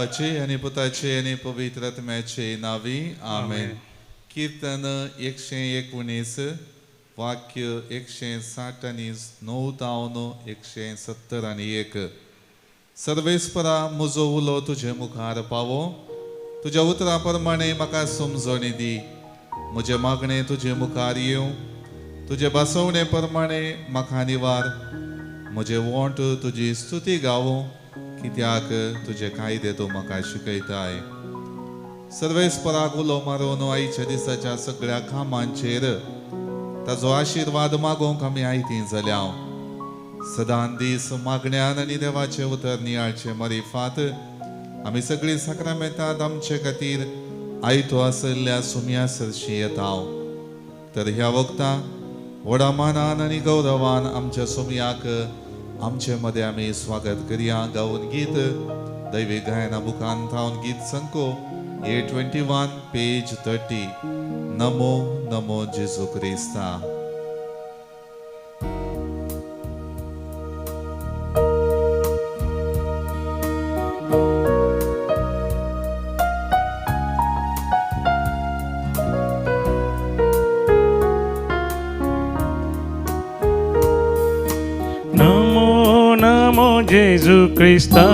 बापाचे आणि पुताचे आणि पवित्र आत्म्याचे नावी आमेन. कीर्तन 119 वाक्य 169 171. सर्वेस्परा म्हजो उलो तुजे मुखार पावो, तुज्या उतरा प्रमाणे म्हाका समजणी दी. म्हजे मागणे तुजे मुखार येवं, तुजे बसवणे प्रमाणे म्हाका निवार. म्हजे वोंट तुजी स्तुती गावो, कित्याक तुजे कायदे तूं म्हाका शिकयताय. सर्वेस्पराक उलो मारून आयच्या दिसाच्या सगळ्या कामांचेर ताजो आशिर्वाद मागोवंक आमी आयतीं जाल्या. सदां दीस मागण्यान आनी देवाचे उतर नियाळचे मरिफात आमी सगळीं साक्रामेंतांत आमचे खातीर आयतो आसल्या सुम्या सरशी येता. तर ह्या वक्ता व्हडा मानान आनी गौरवान आमच्या सुमयाक आमचे मदें आमी स्वागत करया. गावन गीत दैवी गायना बुकान थावन गीत संको 821 पेज 30. नमो नमो जेजू क्रिस्ता. जेजू क्रिस्ता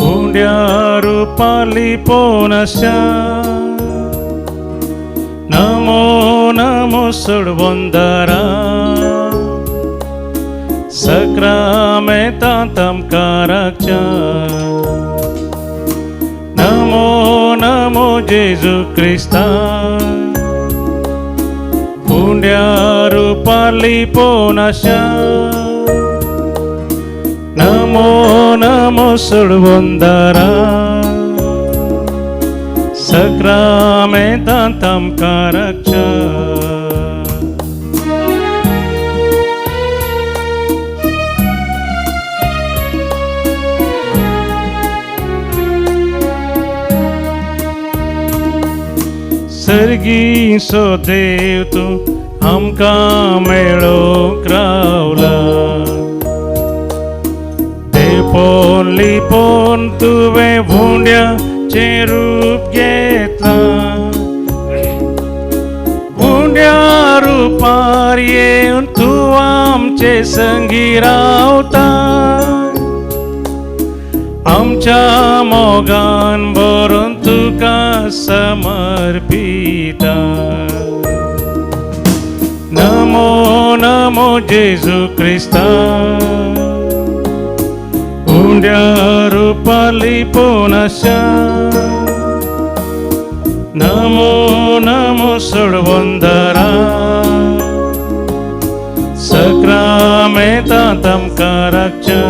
उंड्या रूपाली पोनशा. नमो नमो सोडवंदरा सक्रामेंतांत काराच्या. नमो नमो जेजू क्रिस्ता उंड्या रूपाली पोनशा. नमो नमो सोडवंदरा सक्रामेंतांत काराच्या. सर्गी सो देव तूं आमकां मेळोंक रावला. देवपोन लिपोन तुवें भुंड्याचें रूप घेतला. भुंड्या रुपार येवन तूं आमचे संगी रावता. आमच्या मोगान भरून तुका समर्पिता. नमो नमो जेजू क्रिस्ता उंड्या रूपाली पोनशा. नमो नमो सोडवंदरा सक्रामेंतांत काराच्या.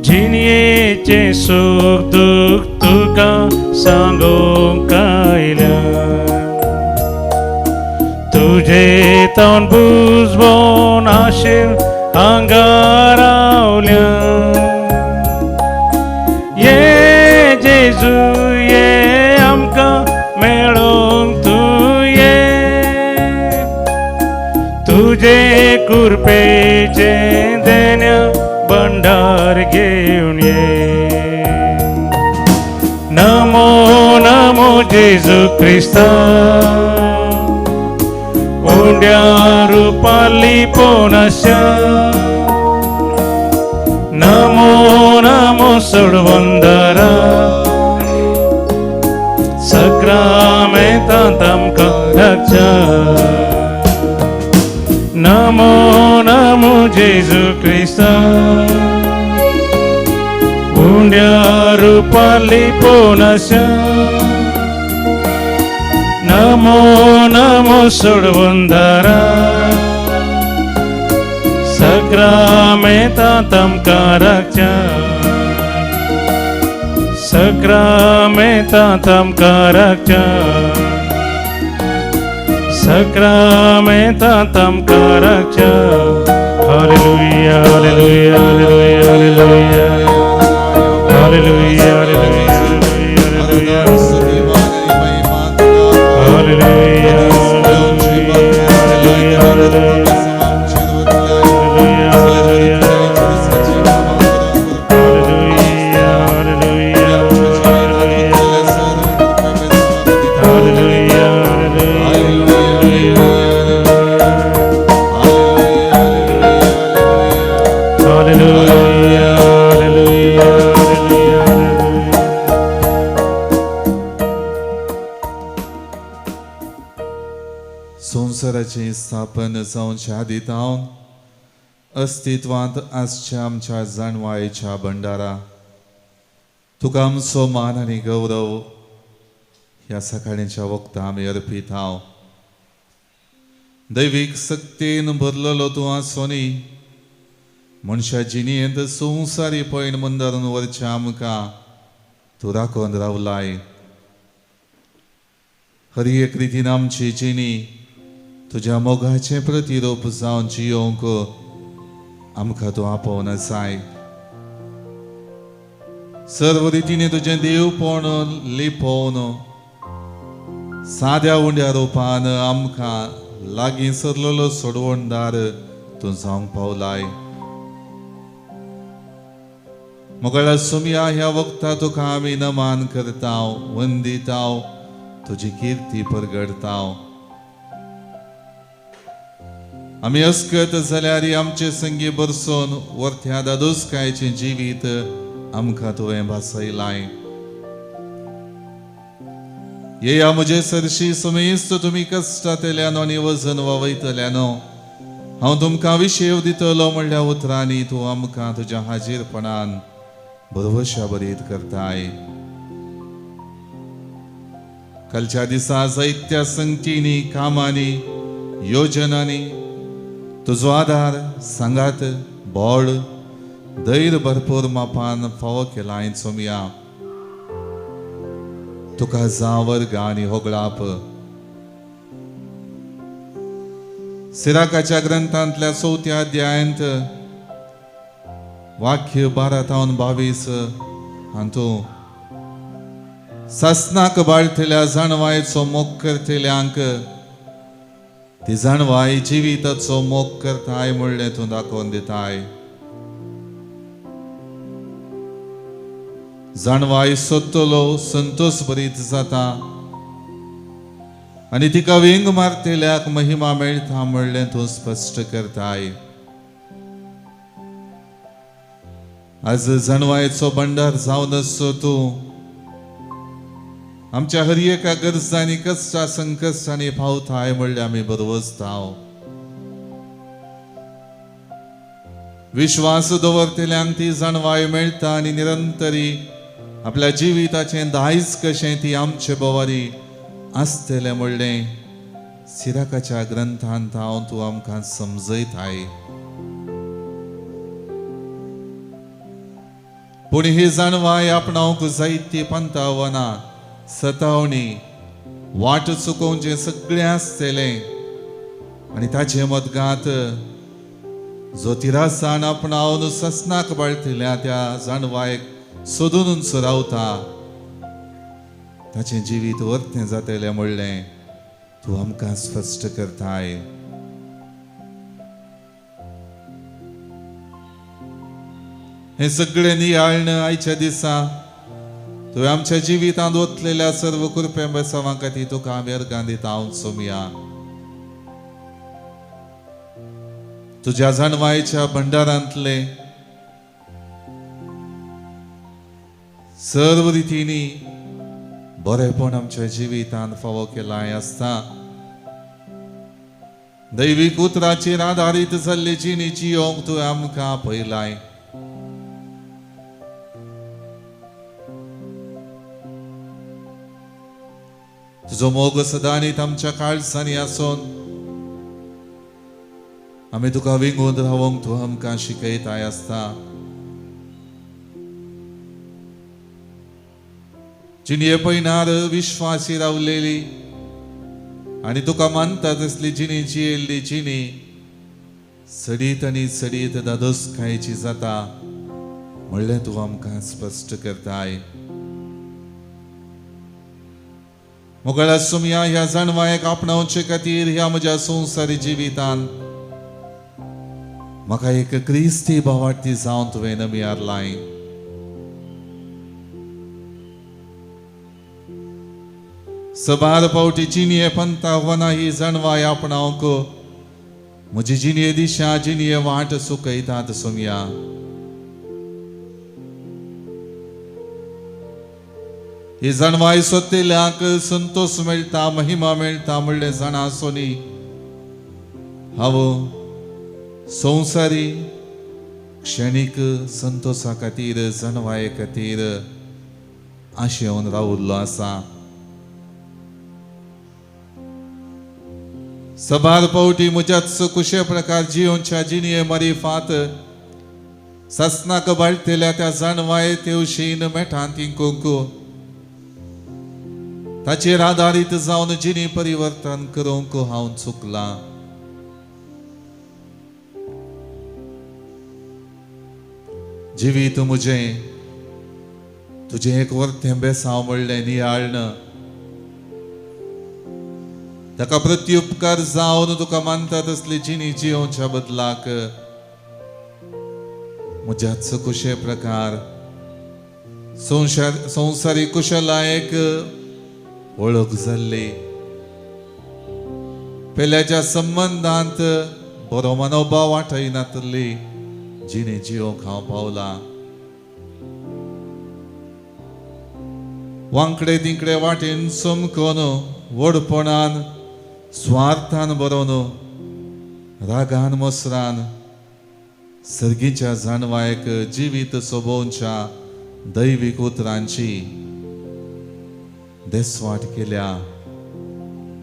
जिणयेचे सुख दुख तुका सांगूंक आयल्या. तुजे तोंड बुजवून आशीर आंगार रावल्या. ये जेजू ये आमकां मेळोंक तूं ये. तुजे कुरपेचे देण्या भंडार घेवन ये. नमो नमो जेजू क्रिस्ता उंड्या रूपाली पोनशा. नमो नमो सोडवंदरा सक्रामेंतांत काराच्या. नमो नमो जेजू क्रिस्ता उंड्या रूपाली पोनशा. नमो नमो सोडवंदरा सक्रामेंतांत काराच्या. सक्रामेंतांत काराच्या. सक्रामेंतांत काराच्या. हालेलुया हालेलुया हालेलुया हालेलुया हालेलुया हालेलुया हालेलुया. Hallelujah. सदा स्तुति मान आणि महिमा तुला Hallelujah. स्वयंची भक्ती Hallelujah. Hallelujah. समाम चिरवतल्या Hallelujah. Sharvari Hallelujah. चिरसची नामा करा Hallelujah. Hallelujah. Hallelujah. Hallelujah. Hallelujah. Hallelujah. संसाराचे स्थापन जावन शादितावन अस्तित्वांत आसच्या आमच्या जाणवायेच्या भंडारा तुका आमचो मान आनी गौरव ह्या सकाळीच्या वक्ता आमी अर्पीत हांव दैवीक सक्तीन भरलेलो तूं आसोनी मनशा जिणेंत संवसारी पयण मंदरून वरच्या आमकां तूं राखून रावलाय हर एक रितीन आमची जिणी तुज्या मोगाचें प्रतिरूप जावन जियोंक आमकां तूं आपोवन आसाय सर्व रितीने तुजें देवपण लिपोवन साद्या उंड्या रुपान आमकां लागीं सरलेलो सोडवणदार तूं जावंक पावलाय मोगळा सुमया ह्या वक्ता तुका आमी नमान करताव वंदिताव तुजी कीर्ती परगडताव आमी अस्कत जाल्यार आमचे संगी बरसोन वरथ्या दादोसकायचें जिवीत आमकां तुवें भासयलाय येया म्हजे सरशी समेस्त तुमी कश्टांतल्यान आनी वजन वावयतल्यान हांव तुमकां विशेव दितलो म्हणल्या उतरांनी तूं आमकां तुज्या हाजीरपणान भरवशा बरीत करताय कालच्या दिसा जायत्या संगतींनी कामांनी योजनांनी तुजो आदार सांगात बोड दैर भरपूर मापान फावो केलाय सोमया तुका जावर गाणी होगळाप सिराकाच्या ग्रंथांतल्या 4थ्या अध्यायांत वाक्य 12-22 हातूं सासनाक बाळथल्या जाणवायेचो मोग करतल्यांक ती जाणवाय जिविताचो मोग करताय म्हणलें तूं दाखोवन दिताय जाणवाय सोदतलो संतोष बरीत जाता आनी तिका वेंग मारतेल्याक महिमा मेळटा म्हणलें तूं स्पश्ट करताय आज जाणवायेचो भंडार जावन आसो तूं आमच्या हर एका गरजांनी कश्टा संकश्टांनी पावताय म्हणल्यार आमी बरवसताव विश्वास दवरतल्यांक ती जाणवाय मेळटा आनी निरंतरी आपल्या जिविताचें दायज कशें ती आमचे बोवारी आसतलें म्हणलें सिराकाच्या ग्रंथांत हांव तूं आमकां समजयताय पूण ही जाणवाय आपणावंक जायती पंतावनां सतावणी वाट चुकोवचें सगळें आसतलें आनी ताचे मदगांत जो तिरासान आपणावन ससनाक बाळथिल्या त्या जाणवायक सोदून रावता ताचें जिवीत वर्तें जातलें म्हणलें तूं आमकां स्पश्ट करताय हें सगळें नियाळण आयच्या दिसा तुवें आमच्या जिवितांत ओतलेल्या सर्व कृपे बेसावां खातीर तुका आमी अर्गां दिता हांव सोमया तुज्या जाणवायेच्या भंडारांतले सर्व रितींनी बरेपण आमच्या जिवितांत फावो केलाय आसता दैवीक उतराचेर आदारीत जाल्ली जिणी जियोंक तुवें आमकां आपयलाय तुजो मोग सदांच आमच्या काळजांनी आसून आमी तुका विंगून रावंक तूं आमकां शिकयताय आसता जिणे पयनार विश्वासी रावलेली आनी तुका मानता तसली जिणी जियेल्ली जिणी सडीत आनी सडीत दादोसकायेची जाता म्हणलें तूं आमकां स्पश्ट करताय मुगळ सुमया ह्या जाणवायक आपणावचे खातीर ह्या म्हज्या संवसारी जिवितान म्हाका एक क्रिस्ती भावार्थी जावन तुवें नम्यार लाय. सबार पावटी जिनिये पंथा वना ही जाणवाय आपणावक म्हजी जिनिये दिशा जिनिये वाट सुकयतात सुमया. ही जाणवाय सोदलेल्याक संतोष मेळटा महिमा मेळटा म्हणले जाणा आसोनी हांव संवसारी क्षणीक संतोषा खातीर जाणवाये खातीर आशेवन रावुल्लो आसा. सबार पावटी म्हज्याच कुशे प्रकार जियोच्या जिनिये मारिफात ससनाक बाळतेल्या त्या जाणवाये तेवशीन मेठान तिंकूंक ताचेर आधारीत जावन जिनी परिवर्तन करूंक हांव चुकला. जिवीत म्हजें तुजें एक वर्तें बेसांव म्हणलें नियाळण ताका प्रत्युपकार जावन तुका मानता तसली जिणी जियोवच्या बदलाक म्हज्याच कुशे प्रकार संवसारी कुशलायेक वळख जाल्ली. पेल्याच्या संबंधांत बरो मनोभाव वाटयनातली जिणे जियोंक हांव पावला. वांकडे तिंकडे वाटेन समकोन व्हडपणान स्वार्थान बरोवन रागान मोसरान सर्गीच्या जाणवायक जिवीत सोबोवच्या दैवीक उतरांची देसवाट केल्या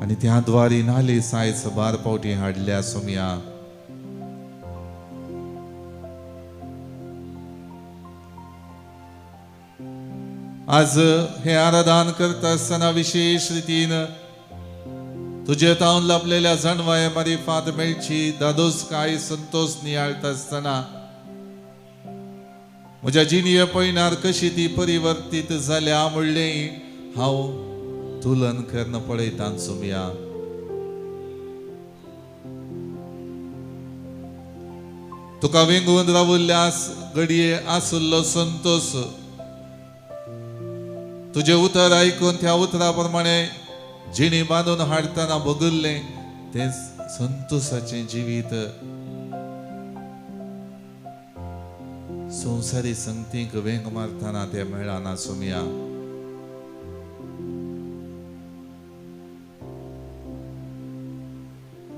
आणि त्या द्वारी नाली सायज बार पावटी हाडल्या सुमया. आज हे आराधन करता आसतना विशेष रितीन तुझे तावन लाभलेल्या जाणवाये मारिफात मेळची दादोसकाय संतोष नियाळता आसतना म्हज्या जिनिये पळयणार कशी ती परिवर्तीत जाल्या म्हणले हांव तुलन करण पळयता सुमया. तुका वेंगून रावुल्ल्या घडये आसुल्लो संतोष तुझे उतर ऐकून त्या उतरा प्रमाणे जिणी बांधून हाडताना भोगल्ले ते संतोषाचे जिवीत संवसारी संगतीक वेंग मारताना ते मेळना सुमया.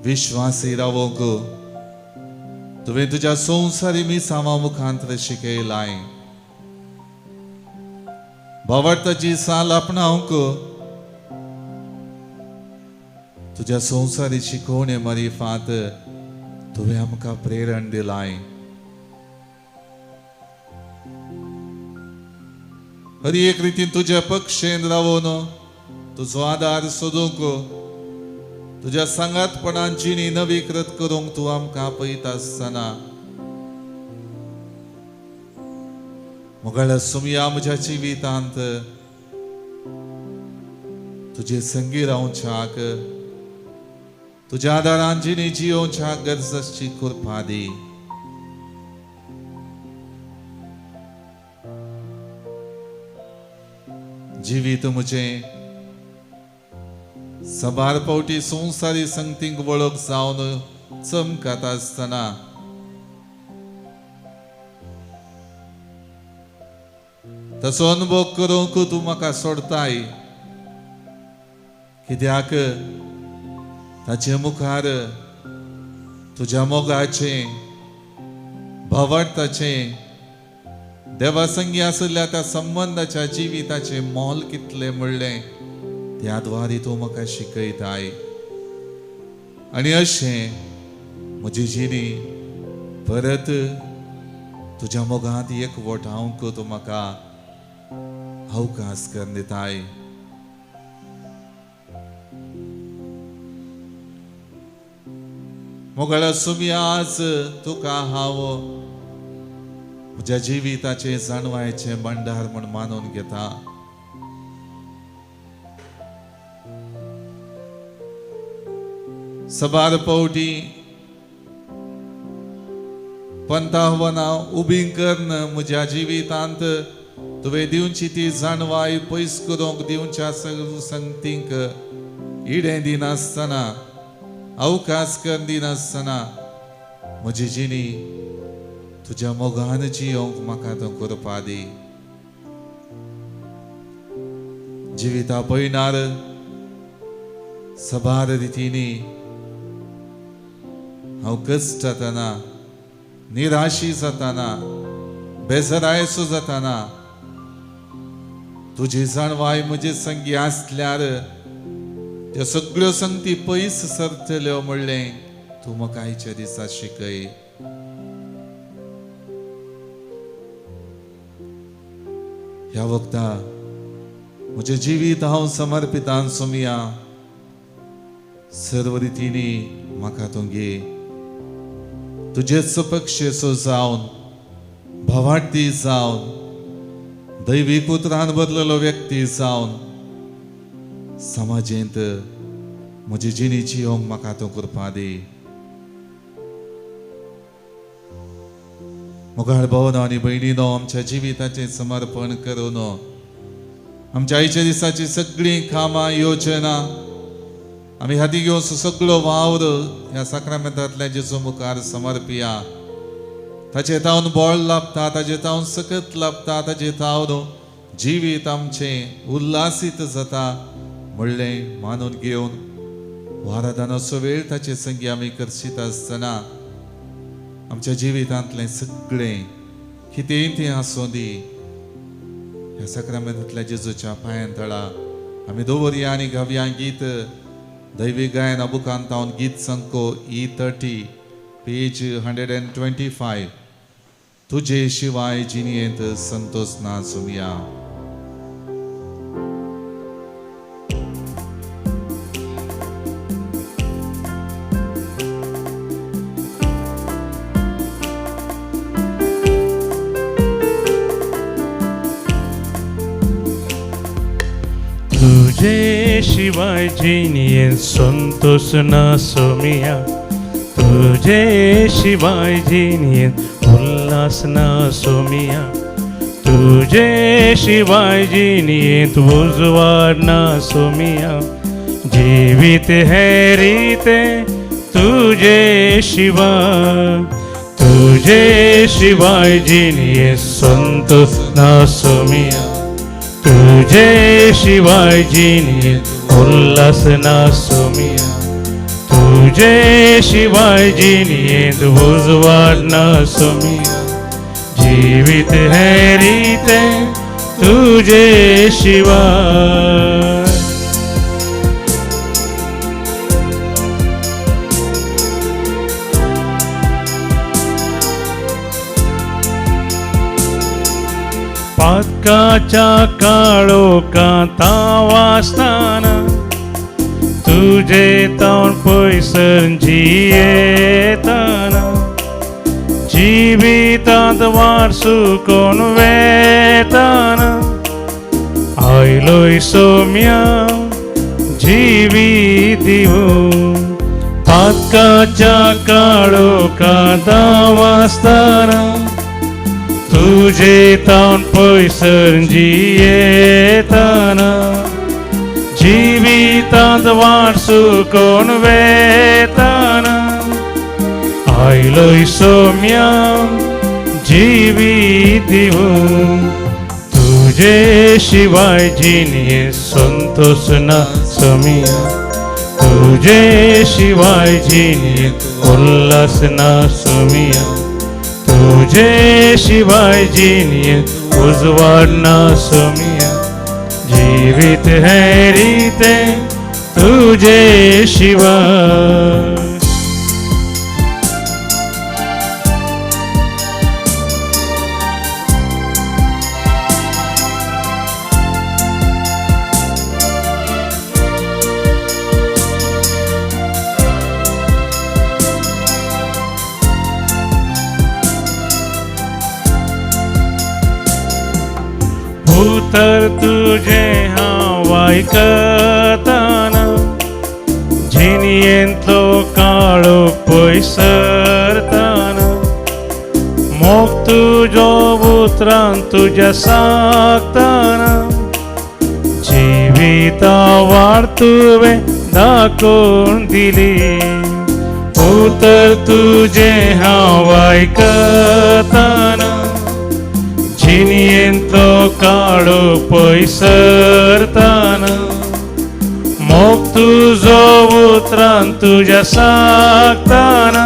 विश्वासी रावोंक तुवें तुज्या संवसारी मिसांवा मुखांतर शिकयलाय. भावार्थाची साल आपणावंक तुझ्या संवसारी शिकवणे मारिफात तुवें आमकां प्रेरण दिलाय. हर एक रितीन तुझ्या पक्षेन रावून तुजो आदार सोदूंक तुझ्या सांगातपणान जिणी नवीकृत करूंक तूं आमकां आपयता आसतना मुगळ सुमया म्हज्या जिवितांत तुझे संगी रावच्याक तुझ्या आदारान जिणी जियोवच्या गरजेची कृपा दी. जिवीत म्हजें सबार पावटी संवसारी संगतीक वळख जावन चमकता आसतना तसो अनुभव करूंक तूं म्हाका सोडताय. कित्याक ताचे मुखार तुज्या मोगाचे भावार्थाचे देवा संगी आसल्या त्या संबंधाच्या जिविताचे मोल कितले म्हणले त्या द्वारे तूं म्हाका शिकयताय. आनी अशें म्हजी जिणी परत तुज्या मोगांत एकवटावंक तूं म्हाका अवकाश करून दिताय. मोगळ सुमया आज तुका हांव म्हज्या जिविताचे जाणवायेचे भंडार म्हूण मानून घेता. सबार पावटी पंथावना उबी करण म्हज्या जिवितांत तुवें दिवची ती जाणवाय पयस करूंक दिवच्या संगतींक इडें दिनासतना अवकाश कर दिनासतना म्हजी जिणी तुज्या मोगान जियोंक म्हाका तो करपा दी. जिविता पळयणार सबार रितींनी हांव कश्टातना निराशी जाताना बेजरायसो जाताना तुजी जाणवाय म्हजे संगी आसल्यार त्यो सगळ्यो संगती पयस सरतल्यो म्हणलें तूं म्हाका आयच्या दिसा शिकय. ह्या वक्ता म्हजें जिवीत हांव समर्पितान सोमिया सर्व रितींनी म्हाका तूं घे. तुजे सपक्षेसो जावन भवार्थी जावन दैवीक उतरान बदललो व्यक्ती जावन समाजेंत म्हजी जिणी जियोंक म्हाका तूं करपा दी. मोगाळ भावनो आनी भयणीनो, आमच्या जिविताचें समर्पण करून आमच्या आयच्या दिसाची सगळीं कामां योजना आमी हाती घेवन सगळो वावर ह्या साक्रामेंतांतल्या जेजू मुखार समर्पिया. ताचे तावन बोळ लाभता, ताचे तावन सकत लाभता, ताचे तावन जिवीत आमचें उल्हासीत जाता म्हणलें मानून घेवन वारादानाचो वेळ ताचे संगी आमी करशीत आसतना आमच्या जिवितांतलें सगळें कितेंय तें आसूं दी ह्या साक्रामेंतांतल्या जेजूच्या पांयां तळा आमी दवरया आनी गावया गीत दैवी गायन अबुकांतावन गीत संको E30 पेज 125. तुजे शिवाय जिणयेंत संतोष ना सोमिया. तुझे शिवाय जिणयेंत संतोष ना सोमिया. तुझे शिवाय जिणयेंत उल्हास ना सोमिया. तुझे शिवाय जिणयेंत उजवाड ना सोमिया. जिवीत है रीते तुझे शिवाय. तुझे शिवाय जिणयेंत संतोष ना सोमिया. तुझे शिवाय जिणयेंत उल्हास ना सोमिया. तुझे शिवाय जिणयेंत उजवाड ना सोमिया. जिवीत है रीते तुझे शिवाय. पातकाच्या काळोखांत वासताना तुझे तोंड पयसर जियेताना जिवितांत वाट सुकोन वेताना आयलोय सोम्या जिवीत दिवून. पातकाच्या काळोखांत वासताना तुझे तोंड पयसर जियेताना जिवितांत वाट सुकोन वेताना आयलोय सोम्या जिवीत दिवून. तुझे शिवाय जिणयेंत संतोष ना सोमिया. तुझे शिवाय जिणयेंत उल्हास ना सोमिया. तुझे शिवाय जिणयेंत उजवाड ना सोमिया. जिवीत है रीते तुझे शिवाय. उतर तुझे हांव आयकताना जिणयेंतलो पयसरताना मोग तुजो उतरान तुझ्या सांगताना जिविता वाट तुवें दाखोवन दिली उतर तुझे हांव आयकताना जिनियेंतलो काळो पयसरताना मोग तुजो उतरान तुझ्या सांगताना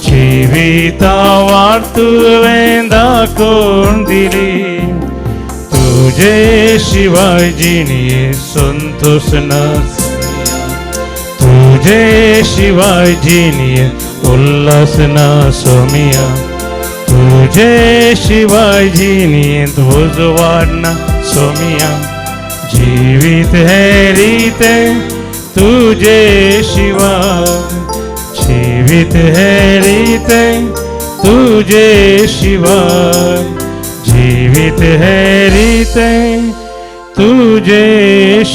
जिविता वाट तुवें दाखोवन दिली तुझे शिवाय जिणें संतोष ना तुझे शिवाय जिणें उल्हास ना सोमिया तुझे शिवाय जिणेंत उजवाड ना सोमिया जिवीत हे रीते तुझे शिवाय जिवीत हे रीते तुझे शिवाय जिवीत हे रीते तुझे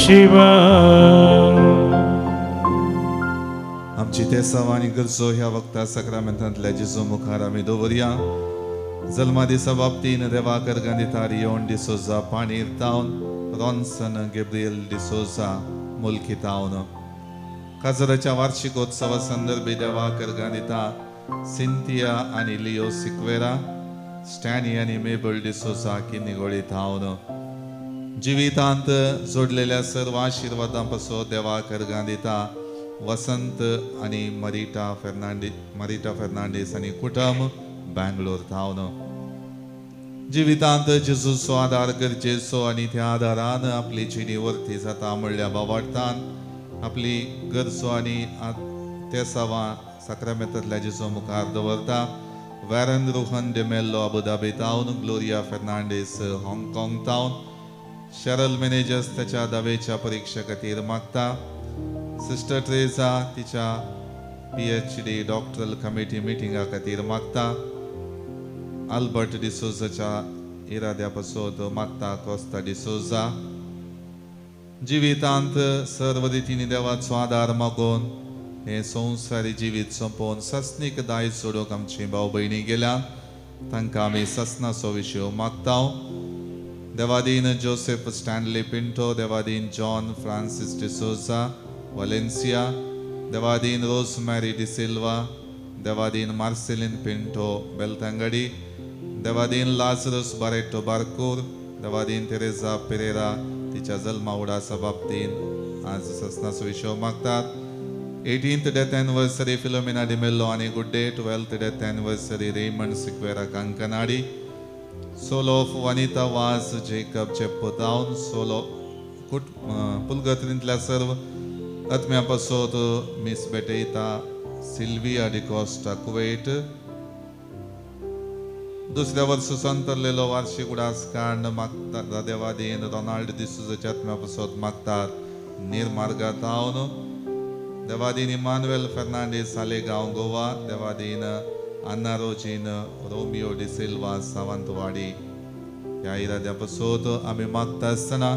शिवाय आमची तेसांव आनी गरजो ह्या वक्ता सक्रामेंतांतल्या जेजू मुखार आमी दवरया जल्मा दिसा बाबतीन देवाकर गांदितार रियोन डिसोजा पाणीर तावन रॉन्सन गेब्रियल डिसोजा मुल्की तावन काजराच्या वार्षिकोत्सवा संदर्भी देवाकर गांदिता सिंथिया आनी लिओ सिक्वेरा स्टॅनी आनी मेबल डिसोजा की निगोळी तावन जिवितांत जोडलेल्या सर्व आशिर्वादां पासो देवाकर गांदिता वसंत आनी मरिटा फेर्नांडीस आनी कुटुंब बँगलोर तावन जिवितांत जेजूचो आदार गरजेचो आनी त्या आदारान आपली जिणी वर्ती जाता म्हणल्या बाबार्थान आपली गरजो आनी तेसावां साक्रामेंतांतल्या जेजू मुखार दवरता वॅरन रोहन डेमेल्लो अबुधाबी तावन ग्लोरिया फेर्नांडीस हाँगकाँग तावन शरल मॅनेजर्स त्याच्या दावेच्या परीक्षे खातीर मागता सिस्टर ट्रेजा तिच्या PhD डॉक्टरल कमिटी मिटिंगा खातीर मागता आल्बर्ट डिसोजाच्या इराद्या पासत मागता कोस्ता डिसोजा जिवितांत सर्व रितींनी देवाचो आदार मागून हे संवसारी जिवीत सोंपोवन सस्नीक दायज सोडूंक आमची भाव भयणी गेल्या तांकां आमी ससनाचो विशय मागता देवादीन जोसेफ स्टॅनली पिंटो देवादीन जॉन फ्रांसिस डिसोजा वलेन्सिया देवादीन रोजमॅरी डिसिल्वा देवादीन मार्सेलिन पिंटो बेलतांगडी देवादीन लाजरस बारेटो बारकूर देवादीन तेरेजा पेरेरा तिच्या जल्मा उडासा बाबतीन आज ससनाचो विशय मागतात 18th death anniversary Philomena D'Mello आनी Gudde 12th death anniversary Raymond Sequeira Kankanady सोलो ऑफ वनिता वाज जेकब चेप्पोतावन सोलो पुलगत्रींतल्या सर्व आत्म्या पासत मिस बेटेता सिल्विया डिकोस्टा कुवेट दुसऱ्या वर्सा संतरलेलो वार्षिक उडास कांड मागता देवादीन रोनाल्ड डिसोजाच्या आत्म्या पासत मागतात निर्मार्गा तावन देवादीन इमानुएल फेर्नांडीस सालेगांव गोवा देवादीन आन्ना रोजीन रोमियो डिसिल्वा सावंतवाडी ह्या इराद्या पासत आमी मागता आसतना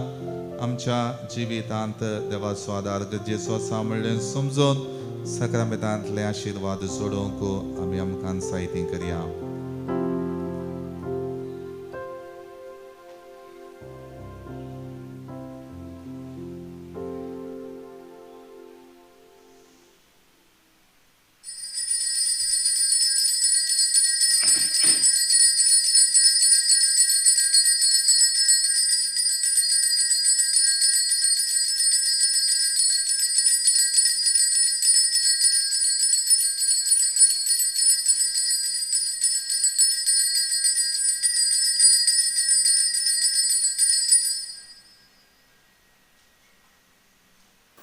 आमच्या जिवितांत देवाचो आदार गरजेचो आसा म्हणलें समजून साक्रामेंतांतले आशिर्वाद सोडूंक आमी आमकां साहित्य करया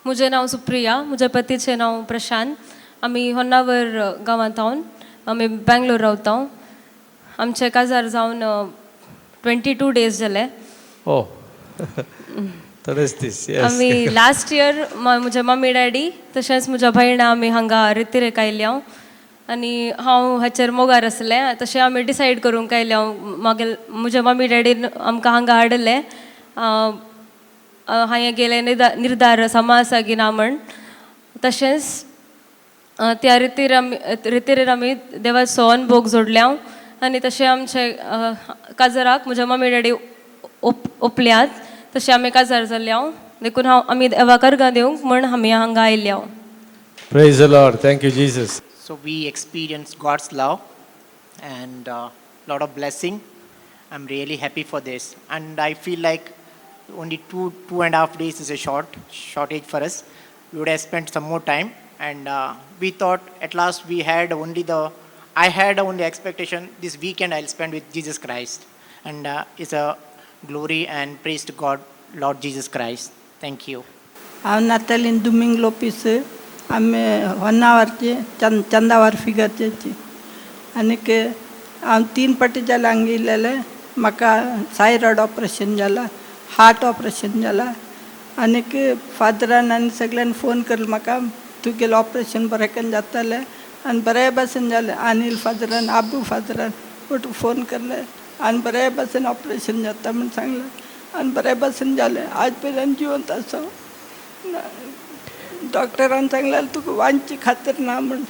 मुझे नाव सुप्रिया मुझे पतीचे नाव प्रशांत आम्ही होन्नावर गांवांत आहोत आम्ही बँगलोर रावता आमचे काजार जावन 22 डेज जाले ओ थोडेच दीस आम्ही लास्ट इयर म्हजे मम्मी डॅडी तशेंच म्हज्या भयणा आमी हांगा रितीरेक आयली हांव आनी हांव हाचेर मोगार आसलें तशें आमी डिसायड करूंक आयले हांव मागीर म्हजे मम्मी डॅडीन आमकां हांगा हाडलें हांवें गेले निर्धार समासागी ना म्हण तशेंच त्या रितीरेर आमी देवा सोन भोग जोडल्या आनी तशें आमचे काजराक म्हज्या मम्मी डॅडी ओपल्यात तशें आमी काजार जाल्ल्या देखून आमी देवाक अर्घां दिवंक म्हण आमी हांगा आयल्या. Praise the Lord. Thank you, Jesus. So we experienced God's love and lot of blessing. I'm really happy for this, and I feel like only 2.5 days is a shortage for us. We would have spent some more time, and we thought at last I had only expectation this weekend I'll spend with Jesus Christ, and it's a glory and praise to God, Lord Jesus Christ. Thank you. हांव नातालीन दुमिंग लोपीस आमी होन्नावरचे चंदावर फिगरचे आनीक हांव 3 पाटी जाल्यार हांगा येयलेलें. म्हाका thyroid operation जाला, heart operation जाला आनीक फादरान आनी सगळ्यांनी फोन केलो म्हाका तुगेलें ऑपरेशन बरें करून जातालें आनी बरें भाशेन जालें. अनिल फादरान आबू फादरान फोन केलें आनी बरें भाशेन ऑपरेशन जाता म्हूण सांगलें आनी बरें भाशेन जालें. आज पर्यंत जिवंत आसा. डॉक्टरान सांगलें तुका वांची खातीर ना म्हूण.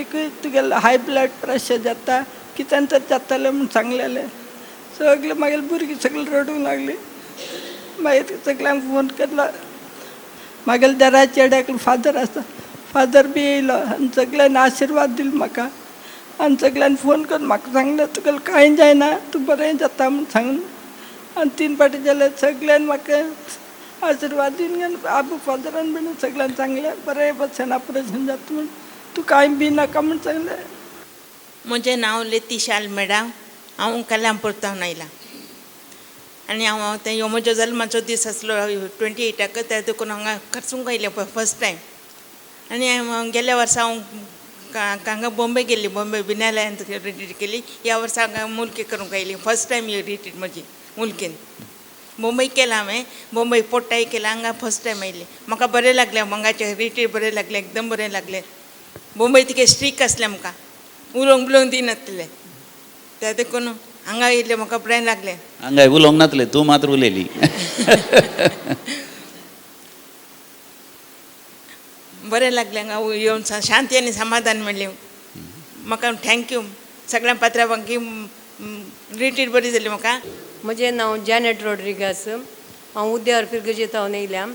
एक तुगेलें हाय ब्लड प्रेशर जाता कितें तर जातालें म्हूण सांगलेलें. सगळीं मागीर भुरगीं सगळीं रडूंक लागलीं. मागीर सगळ्यांक फोन केलो. मागीर देरा चेड्याक फादर आसा, फादर बी येयलो आनी सगळ्यांनी आशिर्वाद दिलो म्हाका आनी सगळ्यांनी फोन करून म्हाका सांगलें तुगेलें कांय जायना, तूं बरें जाता म्हूण सांगलें. आनी 3 पाटी जालें सगळ्यांनी म्हाका आशिर्वाद दिवन गेलो. आबू फादरान बीन सगळ्यांनी सांगलें बरें भाशेन ऑपरेशन जाता म्हूण, तूं कांय बी नाका म्हूण सांगलें. म्हजें नांव लेतिशा आल्मेडा. हांव कल्याण परतावन आयलां आनी हांव तें हो म्हजो जल्माचो दीस आसलो 28 त्या देखून हांगा खर्चूंक आयलें पळय फर्स्ट टायम. आनी गेल्या वर्सा हांव हांगा बॉम्बे गेल्ली, बॉम्बे विद्यालयांत रिट्रीट केली. ह्या वर्सा हांगा मुलकी करूंक आयली. फर्स्ट टायम ही रिट्रीट म्हजी मुलकेन. मुंबई केलां हांवें, मुंबई पोट्टाय केलां, हांगा फर्स्ट टायम आयलें. म्हाका बरें लागलें, मंगाचें रिट्रीट बरें लागलें, एकदम बरें लागलें. मुंबय तिके स्ट्रीक आसलें, म्हाका उलोवंक बिलोवंक दिनासलें. त्या देखून हांगा येयलें म्हाका बरें लागलें. हांगा उलोवंक नासलें, तूं मात्र उलयली. बरें लागलें हांगा येवन शांती आनी समाधान मेळ्ळें. म्हाका थँक्यू सगळ्या पात्रांवांकी. रिट्रीट बरी जाली म्हाका. म्हजें नांव जॅनेट रॉड्रिगास. हांव उद्यार फिरगजेतावन येयल्या.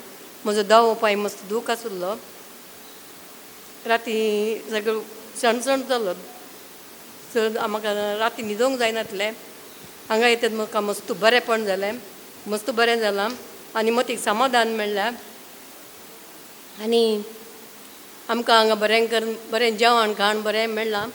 म्हजो दावो पांय मस्त दूख आसलो. राती सगळो सणसण जालो. चड म्हाका राती न्हिदोंक जायनासलें. हांगा येतात म्हाका मस्त बरेंपण जालें, मस्त बरें जालां आनी मतीक समाधान मेळ्ळां. आनी आमकां हांगा बरें जेवण खाण बरें मेळ्ळां,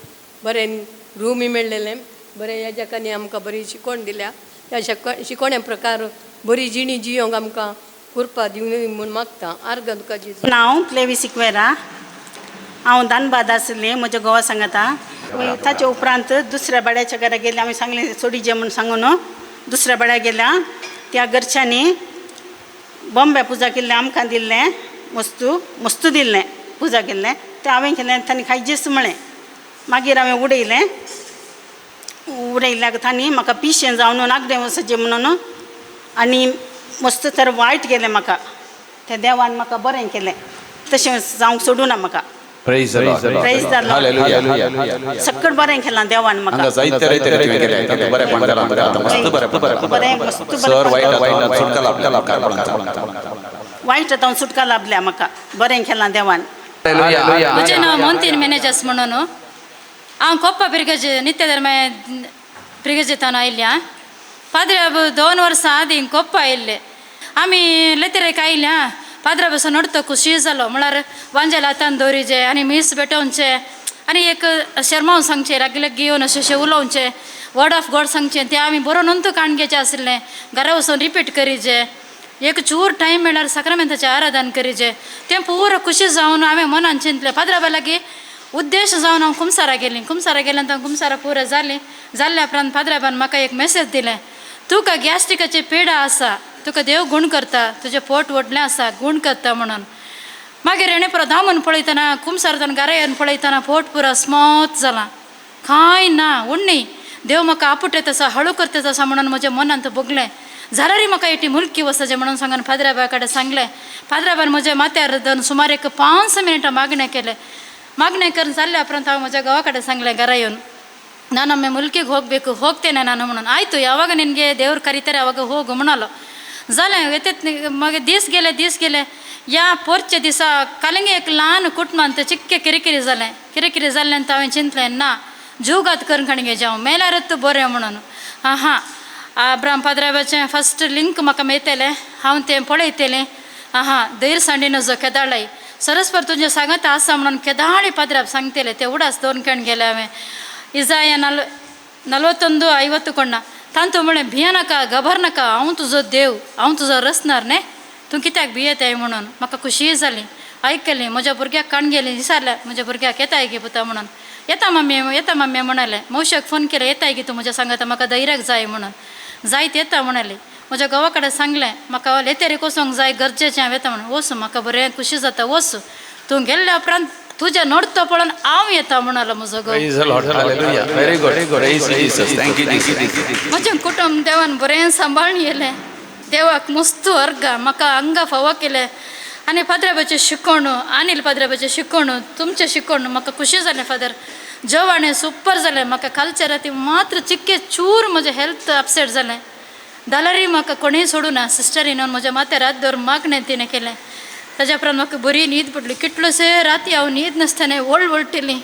बरें रूमय मेळ्ळेलें, बरें ह्या जगांनी आमकां बरी शिकवण दिल्या. त्या शिकवणे प्रकार बरी जिणी जियोंक आमकां कृपा दिवं म्हूण मागता. आर्ग तुका जेजू. हांव क्लेवी सिक्वेरा. हांव दानबाद आसलें म्हज्या घोवा सांगाता. ताचे उपरांत दुसऱ्या बाड्याच्या घरा गेले. हांवें सांगलें सोडीचें म्हूण सांगून दुसऱ्या बाड्या गेल्या. त्या घरच्यांनी बॉम्बे पुजा केल्लें आमकां दिल्लें, मस्तू दिल्लें पुजा केल्लें तें हांवें केलें. तांणी खायचेच म्हळें. मागीर हांवें उडयल्याक तांणी म्हाका पिशें जावन नागडें वचचें म्हणून आनी मस्त तर वायट गेलें म्हाका. त्या देवान म्हाका बरें केलें. तशें जावंक सोडूना म्हाका. Praise the Lord. Praise the Lord. Hallelujah. सगळं बरें केलां देवान म्हाका. हांगा जायते रितीन केलें. तातूंत बरेंपण जालां. सर वायट जावन सुटका लाभल्या म्हाका. बरें केलां देवान. म्हजें नांव मोंतीन मॅनेजर्स म्हणून. हांव कोप्पा पिरगेजे नित्य धर्म पिरगेजेतावन आयल्या. पाद्र्या 2 वर्सां आदीं कोप्पा आयिल्ले. आमी लेतेरेक आयल्या. पाद्रा बसून नडतो खुशी जालो. म्हळ्यार वांजेल हातान दवरिचें आनी मीस भेटोवचें आनी एक शर्मावन सांगचें, लागीं लागीं येवन अशें उलोवचें, वर्ड ऑफ गॉड सांगचें. तें आमी बरो नंतू काणगेचें आसलें. घरा वचून रिपीट करीचें. एक चूर टायम मेळ्ळ्यार साक्रामेंताचें आराधन करीचें. तें पुरो खुशी जावन हांवें मनान चिंतलें. पाद्रा लागीं उद्देश जावन हांव कुमसारा गेलीं. कुमसारा गेल्यान कुमसारा पुरो जाल्ल्या उपरांत पाद्राबान म्हाका एक मॅसेज दिलें. तुका गॅस्ट्रिकाची पिडा आसा, तुका देव गूण करता, तुजें पोट व्हडलें आसा, गूण करता म्हणून. मागीर हेणें परत धांवून पळयतना कुमसारतान घरा येवन पळयतना पोट पुरो स्मूथ जालां. कांय ना उण्णी. देव म्हाका आपुटयत आसा, हळू करता आसा म्हणून म्हज्या मनांत भोगलें. झालं रे म्हाका एटी मुलकी वचचे म्हणून सांगून फादराबा कडेन सांगलें. फादराबान म्हज्या माथ्यार धरून सुमार एक 5 मिनिटां मागणें केलें. मागणें करून जाल्ल्या उपरांत हांव म्हज्या घोवा कडेन सांगलें घरा येवन, ನಾನೊಮ್ಮೆ ಮುಲ್ಕಿಗೆ ಹೋಗಬೇಕು, ಹೋಗ್ತೇನೆ ನಾನು म्हणून. ಆಯಿತು, ಯಾವಾಗ ನಿನಗೆ ದೇವ್ರು ಕರೀತಾರೆ ಅವಾಗ ಹೋಗು म्हणालो. झालं येतेत मग दीस गेले. या पोरच्या दिसा कालिंगे एक ल्हान कुटुंबान ते चिक्के किरिकिरी जालें ಅಂತ हांवें चिंतलें ना जीवघात करून खणगे जावं मेल्यारच बरें म्हणून. हां अब्राम पाद्राबाचें फस्ट लिंक म्हाका मेळटलें, हांव तें पळयतलें. धैर्य सांडीन जो केदाळाय सरस्पर तुजें सांगत आसा म्हणून केदाळी पाद्राब सांगतले ते उडास दोन कण गेले हांवें. इजाया 41:50 कोणा तांतू म्हळें भियेनाका घबरनाका, हांव तुजो देव, हांव तुजो रचणार न्ही, तूं कित्याक भियेताय म्हणून. म्हाका खुशी जाली, आयकली. म्हज्या भुरग्याक काण गेली, विचारलें म्हज्या भुरग्याक येताय गे पुता म्हणून. येता मम्मी म्हणाले. मौशाक फोन केले, येताय गे तूं म्हज्या सांगाता, म्हाका धैर्याक जाय म्हणून. जायत येता म्हणाली. म्हज्या घोवा कडेन सांगलें म्हाका लेतेरी कोसोंक जाय गरजेचें, हांव येता म्हणून. वचू, म्हाका बरें खुशी जाता, वचू. तूं गेल्ल्या उपरांत तुझ्या नोडतो पळोवन हांव येता म्हणालो म्हजो घोव. म्हजें कुटुंब देवान बरें सांबाळून येलें. देवाक मस्त अर्गा म्हाका हांगा फावो केलें. आनी फादराबाचें शिकोवण, अनिल फादराबाचें शिकोवण, तुमचें शिकोवण म्हाका खुशी जालें फादर. जेवण सुपर जालें. म्हाका कालच्या राती मात्र चिक्के चूर म्हजें हेल्थ अपसेट जालें. दालारी म्हाका कोणीय सोडूना. सिस्टरीन म्हज्या माथ्यार हात धरून मागणें तिणें केलें. ताज्या उपरांत म्हाका बरी न्हीद पडली. कितलोशे राती हांव न्हीद नासतना वळटली.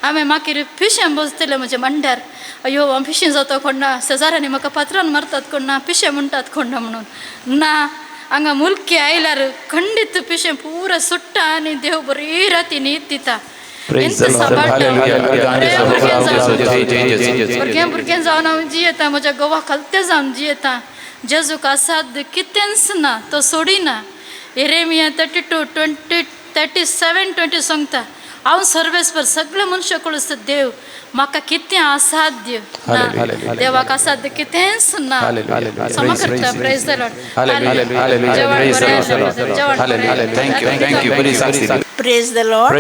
हांवें मागीर पिशें बसतलें म्हज्या मांड्यार. अयो हांव पिशें जाता कोण ना, शेजाऱ्यांनी म्हाका पात्रान मारतात कोण ना, पिशें म्हणटात कोण ना म्हणून. ना, हांगा मुलकी आयल्यार खंडीत पिशें पुरो सुट्टा आनी देव बरी राती न्हीद दिता. भुरगें जावन हांव जियेता, म्हज्या घोवा खालतें जावन जियेता. जेजूक असाध्य कितेंच ना, तो सोडिना. एरेमिया 37:20 सांगता, हांव सर्वेस्पर सगळे मनशां कळस देव, म्हाका कितें असाध्य ना, देवाक असाध्य कितेंच ना. क्षमा करता. Praise the lord. Praise the lord.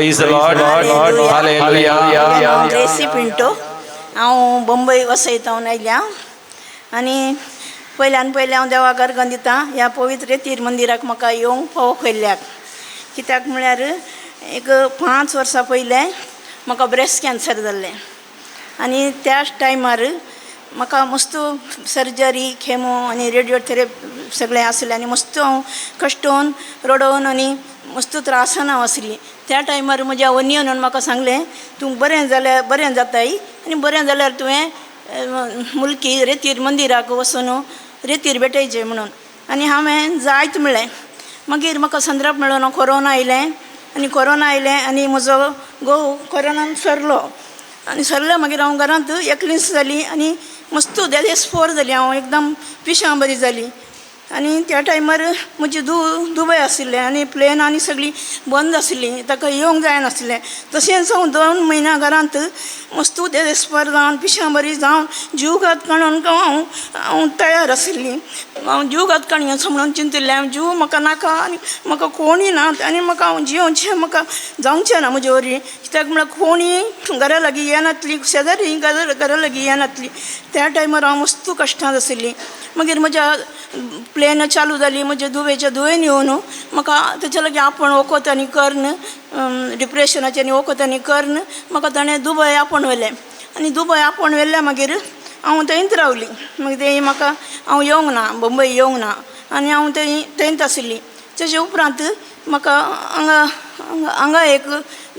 Gracy Pinto. हांव बंबई वसयतावन आयल्या आनी पयल्यान हांव देवाक अर्घन दिता ह्या पवित्र तीर मंदिराक म्हाका येवंक फावो केल्ल्याक. कित्याक म्हळ्यार एक 5 वर्सां पयलें म्हाका ब्रेस्ट कॅन्सर जाल्लें आनी त्याच टायमार म्हाका मस्त सर्जरी, खेमो आनी रेडियोथेरपी सगळें आसलें आनी मस्त हांव कश्टोवन रडोवन आनी मस्त त्रासान हांव आसली. त्या टायमार म्हज्या वनियन म्हाका सांगलें, तूं बरें जाताय आनी बरें जाल्यार तुवें मुलकी रेतीर मंदिराक वचून रेतीर भेटयचें म्हणून. आनी हांवें जायत म्हणलें. मागीर म्हाका संद्रप मेळोन कोरोना आयलें आनी म्हजो घोव कोरोनान सरलो मागीर हांव घरांत एकलींच जाली आनी मस्त देस्पोर जाली. हांव एकदम पिशां बरी जाली. आनी त्या टायमार म्हजी दुबय आशिल्लें आनी प्लेन आनी सगळीं बंद आशिल्लीं, ताका येवंक जायनासलें. तशेंच हांव 2 म्हयन्या घरांत मस्त देस्पर जावन पिशां बरी जावन जीवघात काडून हांव तयार आशिल्ली. हांव जीवघात काडयोचो म्हणून चिंतिल्लें. हांव जीव म्हाका नाका आनी म्हाका कोणूय ना आनी म्हाका हांव जियोवचें म्हाका जावचें ना म्हजे वरी. कित्याक म्हळ्यार कोणीय घरा लागीं येनातली, शेजारी घरा लागीं येनातली. त्या टायमार हांव मस्त कश्टांत आशिल्ली. मागीर म्हज्या प्लेन चालू जाली, म्हज्या दुबयच्या धुवेन येवन म्हाका तेच्या लागीं आपूण वखद आनी कर्ण, डिप्रेशनाचें आनी वखद आनी कर्ण म्हाका ताणें दुबय आपूण व्हेलें. आनी दुबय आपूण व्हेल्ल्या मागीर हांव थंयच रावली. मागीर थंय म्हाका हांव येवंक ना, बंबई येवंक ना आनी हांव थंयच आशिल्ली. तेजे उपरांत म्हाका हांगा एक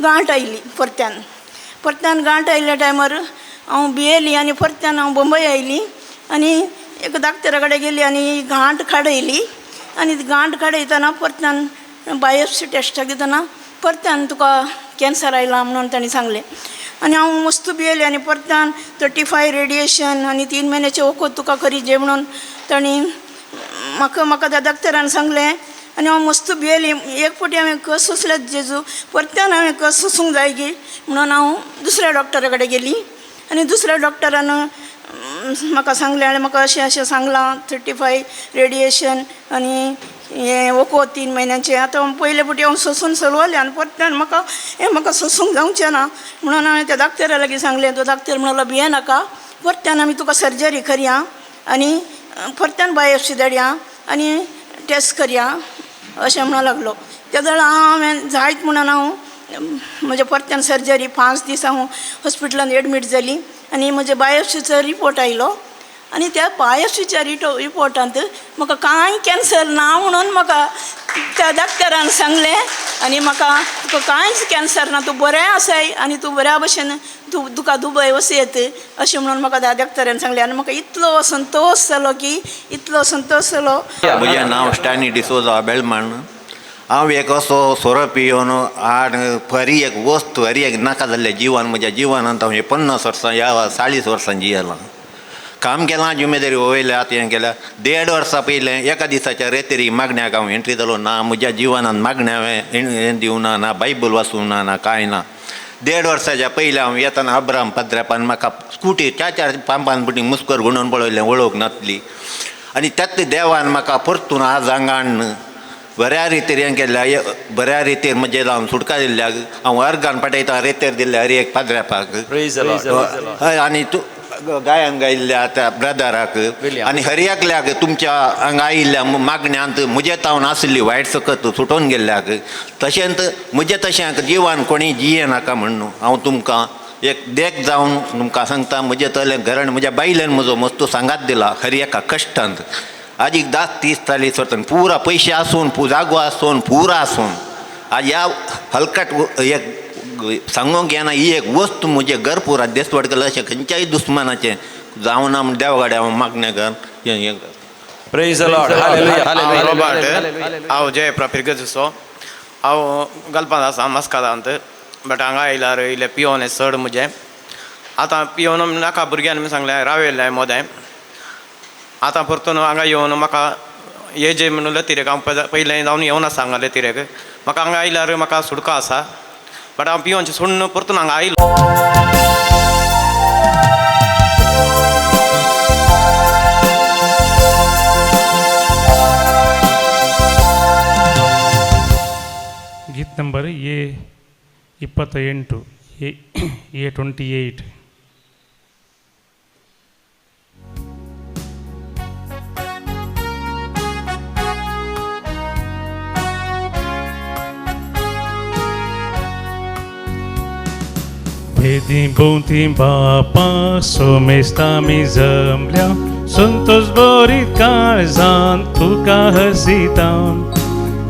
गांठ आयली. परत्यान गांठ आयिल्ल्या टायमार हांव भियेली आनी परत्यान हांव बंबई आयली आनी एक डाक्टरा कडेन गेली आनी गांठ काडयली. आनी गांठ काडयतना परत्यान बायोप्सी टेस्टाक दितना परत्यान तुका कॅन्सर आयला म्हणून ताणें सांगलें. आनी हांव मस्त भियेली आनी परत्यान 35 रेडिएशन आनी 3 म्हयन्याचें वखद तुका करीचें म्हणून ताणें म्हाका त्या डाक्टरान सांगलें. आनी हांव मस्त भियेली. एक फावटी हांवें कस सोंसलें जेजू, परत्यान हांवें कस सोंसूंक जाय गे म्हणून हांव दुसऱ्या डॉक्टरा कडेन गेली. आनी दुसऱ्या डॉक्टरान म्हाका सांगलें आनी म्हाका अशें सांगलां 35 रेडिएशन आनी हें वखद 3 म्हयन्याचें. आतां पयले फावटी हांव सोंसून चलवलें आनी परत्यान म्हाका सोंसूंक जावचें ना म्हणून हांवें त्या डाक्टरा लागीं सांगलें. तो डाक्टर म्हणलो भियेनाका, परत्यान आमी तुका सर्जरी करया आनी परत्यान बायोप्सी धाडया आनी टेस्ट करया अशें म्हणूं लागलो. त्या वेळा हांवें जायत म्हणून हांव म्हज्या परत्यान सर्जरी 5 दीस हांव हॉस्पिटलान एडमीट जाली आनी म्हज्या बायोप्सीचो रिपोर्ट आयलो आनी त्या बायोप्सीच्या रिपोर्टांत म्हाका कांय कॅन्सर ना म्हणून म्हाका त्या डॉक्टरान सांगलें आनी म्हाका तुका कांयच कॅन्सर ना, तूं बरें आसाय आनी तूं बऱ्या भशेन तुका दुबय वचयत अशें म्हणून म्हाका त्या डॉक्टरान सांगलें. आनी म्हाका इतलो संतोश जालो की इतलो संतोश जालो. म्हजें नांव स्टॅनी डिसोजा बेळमाण. हांव एक असो सोरो पिवन फरी एक वस्त फरी एक नाका जाल्लें जिवन म्हज्या जिवनांत हांव 50 वर्सां या 40 वर्सां जियेलां. काम केलां जिम्मेदारी वयल्या हें केल्या. 1.5 वर्सां पयलें एका दिसाच्या रेतेरी मागण्याक हांव एंट्री जालो ना. म्हज्या जिवनांत मागण्या हें दिवना ना, बायबल वाचूना ना, कांय ना. 1.5 वर्साच्या पयलीं हांव येताना अब्राम पद्रेपान म्हाका स्कुटी 4-5 फावटी मुस्कर गुणोवन पळयलें, वळोवंक नासली. आनी त्याच देवान म्हाका परतून आज हांगा हाडून बऱ्या रितीर हें केल्ल्या, बऱ्या रितीर म्हजेर हांव सुटका दिल्ल्याक हांव अर्गान पाठयता रेतेर दिल्ल्या हर एक पाद्रेपाक आनी गायन गायिल्ल्या त्या ब्रदराक आनी हर एकल्याक तुमच्या हांगा आयिल्ल्या मागण्यांत म्हजे तावन आसली वायट सकत सुटोवन गेल्ल्याक. तशेंच म्हजें तशें जिवन कोणी जिये नाका म्हणून हांव तुमकां एक देख जावन तुमकां सांगता. म्हजें तलें घरण म्हज्या बायलेन म्हजो मस्तो सांगात दिला हर एका कश्टांत. आजीक 10-30-40 वर्सां पुरा पयशे आसून जागो आसून पुरा आसून आज ह्या हलकट एक सांगूंक येना ही एक वस्त म्हजे घर पुरा देसवड केला. अशें खंयच्याय दुस्मानाचें जावं ना देवगाड्या मागण्या घर हें Praise the Lord. Hallelujah. Robert हांव जय प्रफिर्गजसो हांव गलपान आसा मस्कादांत बट हांगा आयल्यार इल्लें पियोन चड म्हजें. आतां पियोन नाका भुरग्यांनी सांगलें रावयलें मोदें. आतां परतून हांगा येवन म्हाका हे जे म्हणून लतिरेक हांव पयलें जावन येवन आसा हांगा लतिरेक. म्हाका हांगा आयल्यार म्हाका सुटका आसा बट हांव पियोनचें सोडून परतून हांगा आयलो. गीत नंबर A28 A28. भेदी भोवती बापा सोमेस्तामी जमल्या संतोष बरीत काळजान तुका हसिता.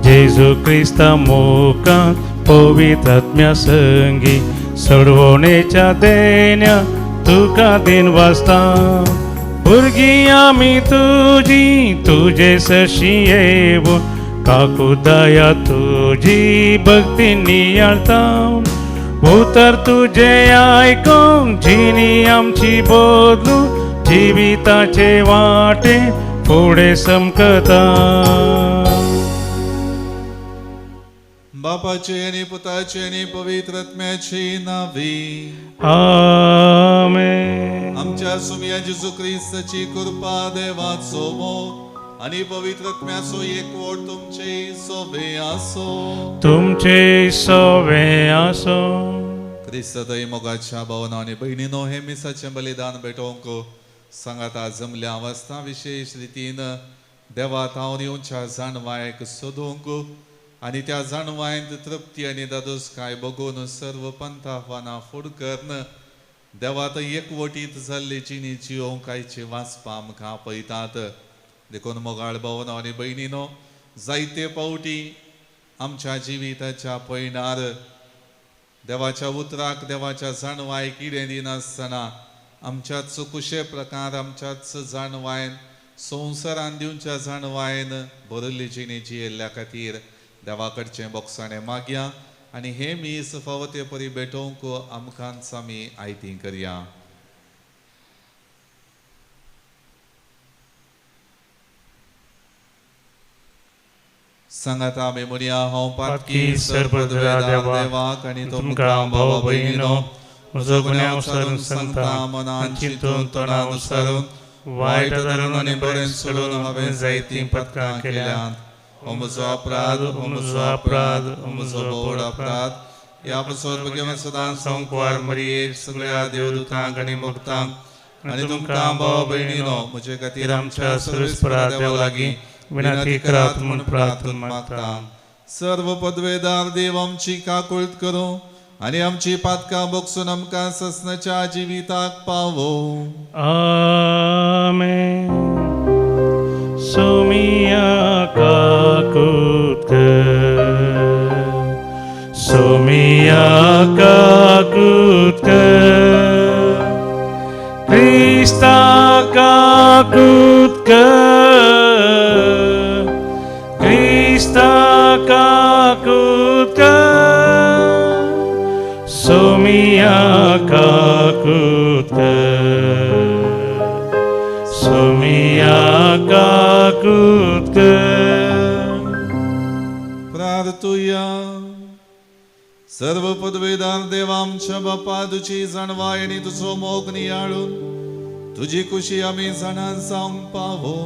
जेजू क्रिस्ता मोकान पवित्र आत्म्या संगी सोडवणेच्या देण्या तुका दिन वाजता. भुरगीं आमी तुजी तुजे सशी येवून काकू दया तुजी भक्ती नियाळता. उतर तुझे आयकून जिणी आमची बदलू जिविताचे वाटे फुडें समकता. बापाचे आणि पुताचे आणि पवित्र आत्म्याची नावी आमेन. आमच्या सुमिया जेजू ख्रिस्ताची कृपा देवाचो मोग आणि पवित्र आत्म्याचो एकवट तुमचे सोबे आसो. तुमचे सोबे आसो. ख्रिस्त मोगाच्या भावना आणि बहिणीनो हे मिसाचे बलिदान भेटोवंक सांगाता जमल्या अवस्था विशेष रितीन देवा तावन येवच्या जाणवायक सोदूंक आणि त्या जाणवायंत तृप्ती आणि दादोसकाय बघून सर्व पंथावाना फुड करण देवात एकवटीत जाल्ले जिणी जियोंक आयचे वाचपा आमकां पळयतात. देखून मोगाळ भावना आणि बहिणीनो जायते पावटी आमच्या जिविताच्या पयणार देवाच्या उतराक देवाच्या जाणवाय किडें दिनासतना आमच्याच कुशे प्रकार आमच्याच जाणवायन संवसारान दिवच्या जाणवायन बरयल्ली जिणेची येयल्ल्या खातीर देवा कडचें बोगसाणें मागया आनी हे मीस फावते परी भेटोवंक आमकांच आमी आयती करया. सांगात आमी म्हणया हांव पातकी सर्वपदवेदार देवाक आनी तुमकां भाव भयणीनो म्हजो गुन्यांव विसरून सांगता. मनान चिंतून तोंडान विसरून वायट धरून आनी बरें सोडून हांवें जायतीं पथकां केल्यात. हो म्हजो अपराध, हो म्हजो अपराध, हो म्हजो बोड अपराध. ह्या पासून भगवान सदां संकवार मरयेक सगळ्या देवदूतांक आनी भक्तांक आणि तुमकां भाव भयणीनो म्हजे खातीर आमच्या सर्वेस्परा देवा लागीं विनंती करात म्हूण प्रार्थना मागता. सर्व पदवेदार देव आमची काकुळट करूं आनी आमची पातकां बोगसून आमकां ससनाच्या जिविताक पावो. आमेन. सोमिया काकुळट कर, सोमिया काकुळट कर, क्रिस्ता काकुळट कर, क्रिस्ता काकुळट कर, सोमिया काकुळट कर, सोमिया काकुळट कर. प्रार्थुया. सर्व पदवेदार देवा आमच्या बापा तुझी जाणवाय आनी तुजो मोग नियाळून तुजी खुशी आमी जाणां जावंक पावो.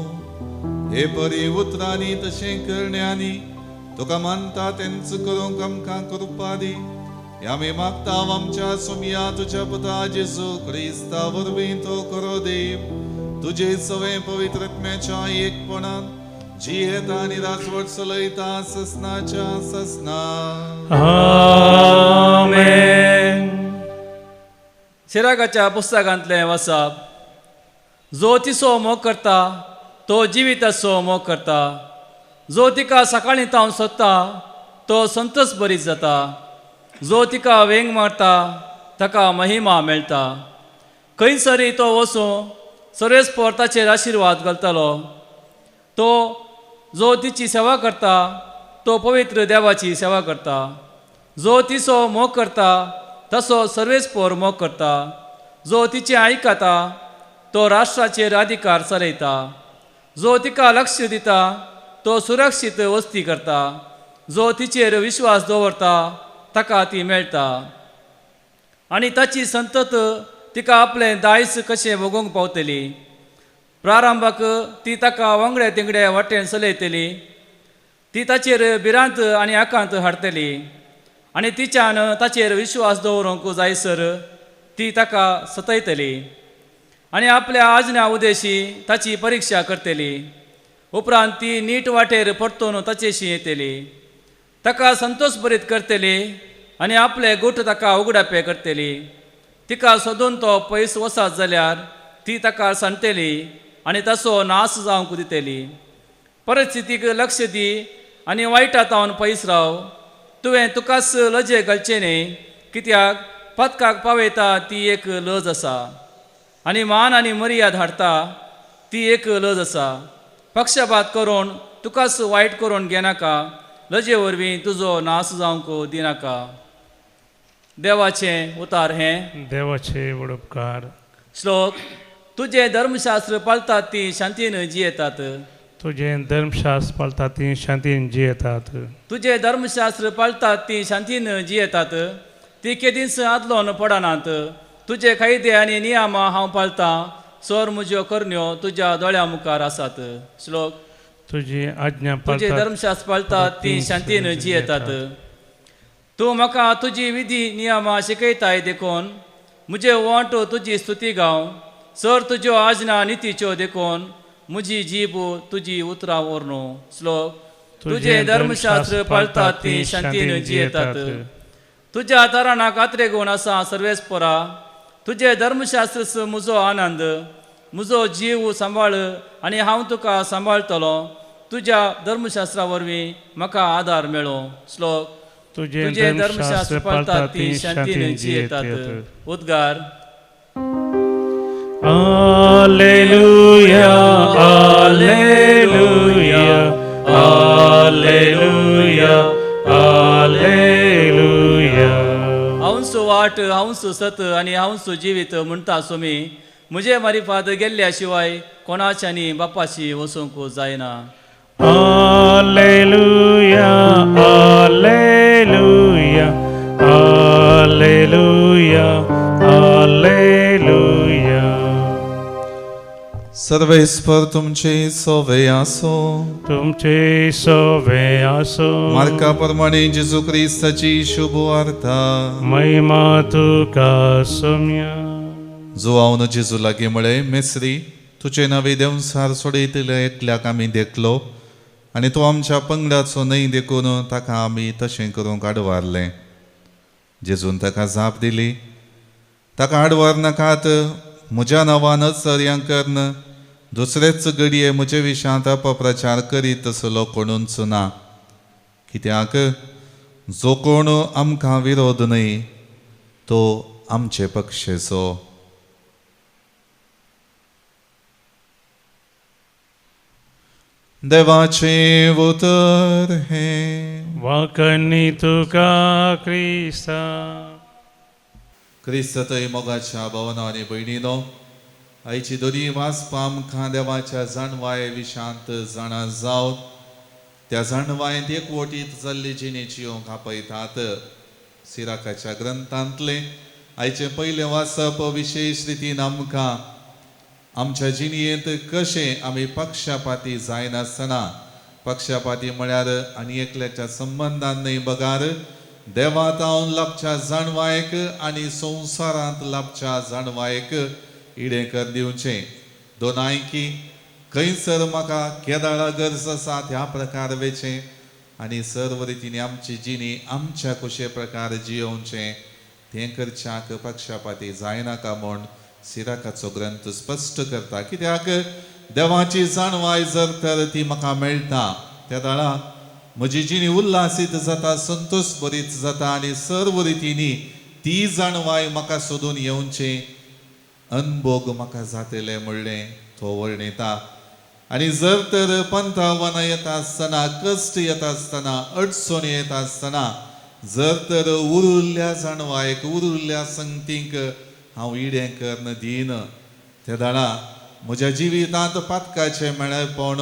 हे बरी उतरांनी तशें करण्यांनी तुका मानता तेंच करूंक आमकां कृपा दी. हे आमी मागता आमच्या सोमिया तुज्या पुता जेजू क्रिस्ता वरवीं तो करो देव तुजे सवे पवित्रत्म्याच्या एकपणान जी येता आनी राजवट चलयता ससनाच्या ससना. आमेन. शिरागाच्या पुस्तकांतले वाचप. जो तिचो मोग करता तो जिविताचो मोग करता. जो तिका सकाळीं तावन सोदता तो संतोष बरीत जाता. जो तिका वेंग मारता ताका महिमा मेळटा. खंयसरी तो वचूं सर्वेस्पर ताचेर आशिर्वाद घालतलो. तो जो तिची सेवा करता तो पवित्र देवाची सेवा करता. जो तिचो मोग करता तसो सर्वेस्पर मोग करता. जो तिचे आयकता तो राष्ट्राचेर अधिकार चलयता. जो तिका लक्ष दिता तो सुरक्षीत वस्ती करता. जो तिचेर विश्वास दवरता ताका ती मेळटा. आनी ताची संतत तिका आपलें दायज कशें भोगूंक पावतली. प्रारंभाक ती ताका वांगडे तिंगडे वाटेन चलयतली. ती ताचेर भिरांत आनी आकांत हाडटली आनी तिच्यान ताचेर विश्वास दवरूंक जायसर ती ताका सतयतली आनी आपल्या आजन्या उदेशी ताची परिक्षा करतली. उपरांत ती नीट वाटेर परतून ताचेशी येतली. ताका संतोष बरीत करतली आनी आपले गुट ताका उगडापे करतली. तिका सोदून तो पयस वसात जाल्यार ती ताका सांडटली आनी ताचो नाश जावंक दितली. परिस्थितीक लक्ष दी आनी वायटांतावन पयस राव. तुवें तुकाच लजे घालचे न्ही, कित्याक पदकाक पावयता ती एक लज आसा आनी मान आनी मर्याद हाडटा ती एक लज आसा. पक्षपात करून तुकाच वायट करून घेनाका. लजे वरवीं तुजो नाश जावंक दिनाका. देवाचें उतार हें. देवाचे उपकार. श्लोक. तुझे धर्मशास्त्र पाळतात ती शांतीन जियेतात. तुझे धर्मशास्त्र पाळतात ती शांतीन जियेतात. तुझे धर्मशास्त्र पाळतात ती शांतीन जियेतात. ती केदींच आदलोन पडनात. तुझे कायदे आनी नियमां हांव पाळतां. सोर म्हज्यो करण्यो तुज्या दोळ्या मुखार आसात. श्लोक. तुजी आज्ञा तुझे धर्मशास्त्र पाळतात ती शांतीन जियेतात. तूं म्हाका तुजी विधी नियमां शिकयताय देखून म्हजे ओंठ तुजी स्तुती गाव. सर तुज्यो आज्ञा नितीच्यो देखून म्हजी जीब तुजी उतरां ओर्णू. श्लोक. तुझे धर्मशास्त्र पाळतात ती शांतीन जियेतात. तुज्या तराणाक आत्रे गूण आसा सर्वेस्परा. तुझे धर्मशास्त्र म्हजो आनंद. म्हजो जीव सांबाळ आनी हांव तुका सांबाळटलो. तुज्या धर्मशास्त्रा वरवीं म्हाका आदार मेळो. श्लोक. तुझे धर्मशास्त्र पाळतात ती शांतीन जियेतात. उद्गार. Alleluia, Alleluia, Alleluia, Alleluia. हांवसो वाट हांवसो सत आनी हांवसो जिवीत म्हणटा सोमी. म्हजे मारिफात गेल्ल्या शिवाय कोणाच्यानी बापाशी वचूंक जायना. Alleluia, Alleluia, Alleluia, Alleluia. सर्वेस्पर तुमचे सोवे आसो. तुमचे सोवे आसो. मार्का प्रमाणे जेजू क्रिस्ताची शुभ वार्ता. महिमा तुका सोम्या. जो हांव जेजू लागीं म्हळें मेस्री तुजे नवे देंवसार सोडयतले एकल्याक आमी देखलो आनी तूं आमच्या पंगडाचो न्हय देखून ताका आमी तशें करूंक आडवारलें. जेजून ताका जाप दिली, ताका आडवार नाकात, म्हज्या नांवानच अर्यां करन, दुसरेच घडये म्हजे विशांत अपप्रचार करीत तसलो कोणूच ना. कित्याक जो कोण आमकां विरोध न्हय तो आमचे पक्षेचो. देवाचे उतर हे वाकणी तुका क्रिस्ता. क्रिस्त थंय मोगाच्या भवना आनी भयणीनो, आयची दोनी वाचपां आमकां देवाच्या जाणवाये विशांत जाणा जावन त्या जाणवायेंत एकवटीत जाल्ली जिणे जियोंक आपयतात. सिराकाच्या ग्रंथांतले आयचे पयलें वाचप विशेश रितीन आमकां आमच्या जिणयेंत कशें आमी पक्षपाती जायनासतना, पक्षपाती म्हळ्यार आनी एकल्याच्या संबंधान न्हय बगार, देवांत हांव लाभच्या जाणवायेक आनी संवसारांत लाभच्या जाणवायेक इडेकर दिवचें. दोनांयकी खंयसर म्हाका केदाळा गरज आसा त्या प्रकार वेचें आनी सर्व रितीन आमची जिणी आमच्या कशे प्रकार जियोवचें तें करच्याक पक्षपाती जायनाका म्हूण सिराकाचो ग्रंथ स्पश्ट करता. कित्याक देवाची जाणवाय जर तर ती म्हाका मेळटा त्या दाळा म्हजी जिणी उल्हासीत जाता, संतोश भरीत जाता आनी सर्व रितीनी ती जाणवाय म्हाका सोदून येवचें अनभोग म्हाका जातले म्हणलें तो वर्णिता. आनी जर तर पंथावनां येता आसतना, कश्ट येता आसतना, अडचणी येता आसतना जर तर उरिल्ल्या जाणवायेक, उरिल्ल्या संगतीक हांव इडें करन दिन त्या दाळा म्हज्या जिवितांत पातकाचें मेळपण,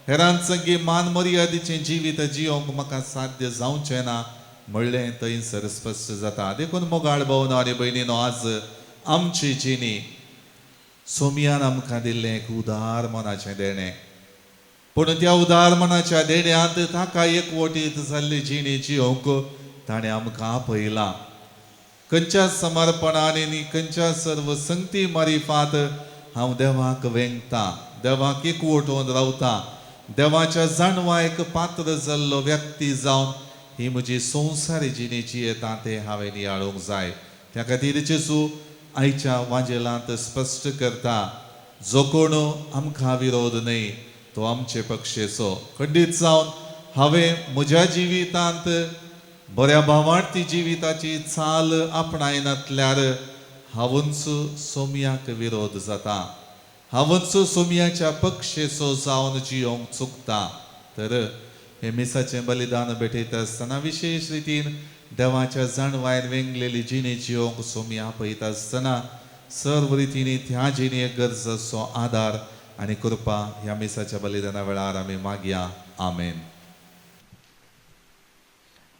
हेरांत संगी मान मर्यादेचें जिवीत जियोंक म्हाका साध्य जावचें ना म्हणलें थंयसर स्पश्ट जाता. देखून मोगाळ भवना आनी भयणीनो, आज आमची जिणी सोमयान आमकां दिल्लें एक उदार मनाचें देणें, पूण त्या उदार मनाच्या देण्यांत ताका एकवटीत जाल्ली जिणी जियोंक ताणें आमकां आपयलां. खंयच्या समर्पणान आनी खंयच्या सर्व संगती मारिफात हांव देवाक वेंगतां, देवाक एकवटून रावतां, देवाच्या जाणवायेक पात्र जाल्लो व्यक्ती जावन ही म्हजी संवसारी जिणी जियेता तें हांवें नियाळूंक जाय. त्या खातीर जेजू आयच्या वांजेलांत स्पश्ट करता, जो कोण आमकां विरोध न्हय तो आमचे पक्षेचो. खंडीत जावन हांवें म्हज्या जिवितांत बऱ्या भावार्थी जिविताची चाल आपणायनातल्यार हांवूच सोमयाक विरोध जाता, हांवूच सोमयाच्या पक्षेचो जावन जियोंक चुकता. तर हे मिसाचें बलिदान भेटयता आसतना विशेष रितीन देवाच्या जाणवायेन वेंगलेली जिणी जियोंक सोमया आपयता आसतना सर्व रितीनी त्या जिणेक गरजेचो आदार आनी कृपा ह्या मिसाच्या बलिदाना वेळार आमी मागया. आमेन.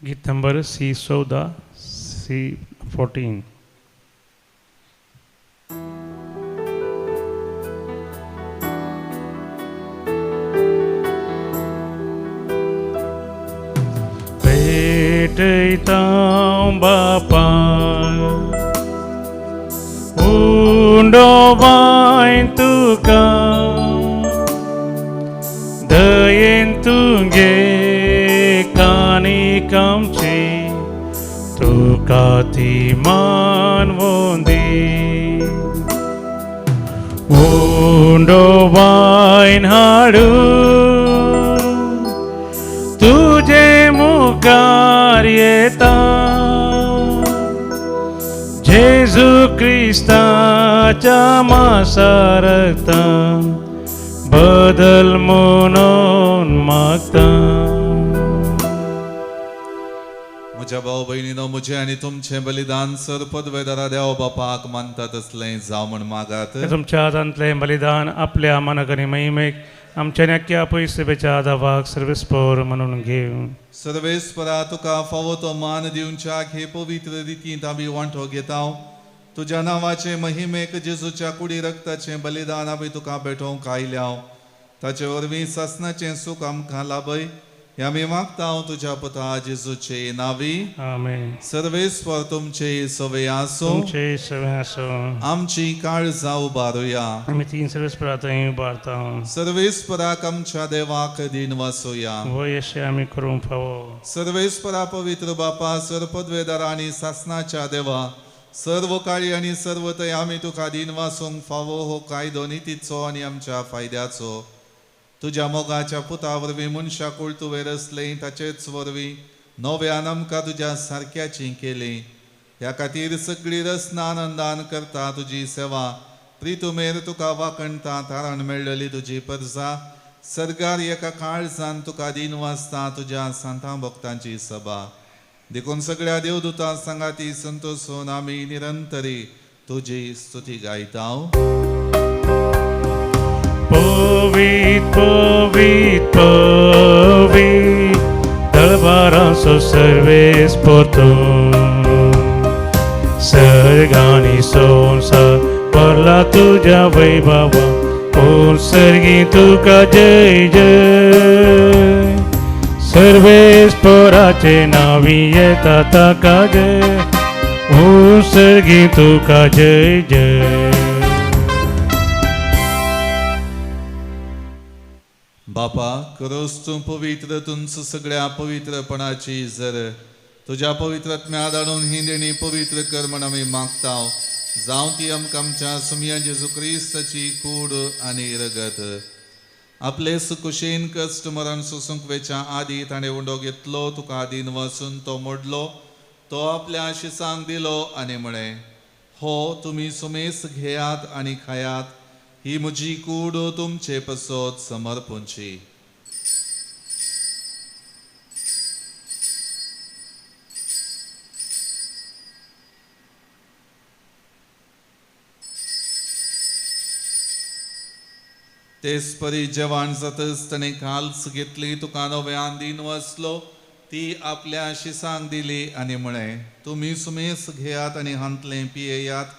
गीत number C14, C14. Peitão Bapa Undo vai tuka Dayen tunge kani kamchi Tukati man wondi Undo vai hadu तुझे मुखार येता जेजू ख्रिस्ताच्या मासारता बदल म्हणून मागता. म्हज्या भाव भयणीनो, म्हजें आनी तुमचें बलिदान सर पदवेदारा देव बापाक मानता तसलें जावं म्हण मागात. तुमच्या हातांतलें बलिदान आपल्या मनाक आनी महिमेक आमच्या नक्क्या पयसुबेच्या आदावाक सर्वेस्पर म्हणून घेवन सर्वेस्परा तुका फावो तो मान दिवच्याक हे पवित्र रितींत आमी वांटो घेता. तुज्या नांवाचे महिमेक जेजूच्या कुडी रक्ताचें बलिदान आमी तुका भेटोवंक आयल्या. ताचे वरवीं सासणाचें सूख आमकां लाभय हे आमी मागता तुझ्या पुता जेजूचे नावी. आमेन. सर्वेस्वर तुमचे सवे आसो. तुमचे सवे आसो. आमची काळजा उबारूया. आम्ही तीन सर्वेस्परा थंय उबारता. सर्वेस्पराक आमच्या देवाक दिन वासुया. हो यशे आमी करूंक फावो. सर्वेस्परा पवित्र बापा, सरपदवेदार आणि शासनाच्या देवा, सर्व काळी आणि सर्व थंय आमी तुका दिन वासूंक फावो हो कायदो नितीचो आणि आमच्या फायद्याचो. तुझ्या मोगाच्या पुता वरवीं मनशाक तुवें रचलें, ताचेच वरवीं नव्यान आमकां तुज्या सारक्याची केली. ह्या खातीर सगळी रचना आनंदान करता तुजी सेवा. प्रितुमेर तुका वाकणटा तारण मेळ्ळली तुजी परजा. सर्गार एका काळजान तुका दिन वाजता तुज्या सांता भक्तांची सभा. देखून सगळ्या देवदूतां सांगाती संतोषून आमी निरंतरी तुजी स्तुती गायता. Povit, povit, povit, dălbaraso serves portum. Sărgani sonsa, parla tuja vaibhava, or सर्गी तुका जय जय. सर्वेस पराचे नावी येता ताका जय, or सर्गी तुका जय जय. बापा, करोस तूं पवित्र तुंच सगळ्या पवित्रपणाची जर तुझ्या पवित्रत्म्या धाडून ही देणी पवित्र कर म्हण आमी मागता. जावं ती आमकां आमच्या सुमया जेजू क्रिस्ताची कूड आनी रगत. आपले सुकुशेन कश्ट मरण सोसूंक वेच्या आदी ताणें उंडो घेतलो, तुका दिन वचून तो मोडलो, तो आपल्या शिसांक दिलो आनी म्हळें, हो तुमी सुमेस घेयात आनी खायात, ही म्हजी कूड तुमचे पसोत समर्पूंची. तेच परी जेवण जातच ताणें काल्स घेतली, तुका नव्यान दिन वचलो, ती आपल्या शिसांक दिली आनी म्हळें, तुमी सुमेस घेयात आनी हांतलें पियेयात,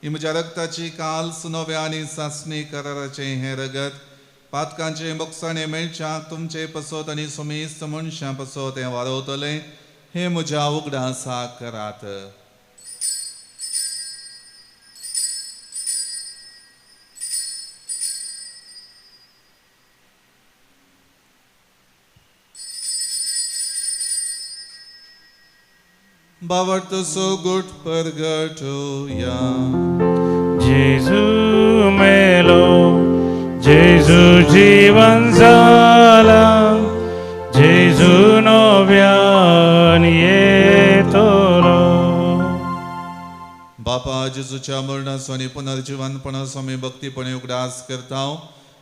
ही म्हज्या रक्ताची काल्स नव्या आनी सासणी कराराचें हें रगत. पातकांचे मोगसाणें मेळच्याक तुमचे पसोत आनी सुमेस्त मनशां पसोत हें वाडवतलें, हें म्हज्या उगडासाक करात. बावटसो गुट परगटुया. जेजू मेलो, जेजू जीवन जाला, जेजू नव्यान येतलो. बापा, जेजूच्या मरणाचो आनी पुनर्जिवनपणाचो आमी भक्तीपणे उगडास करता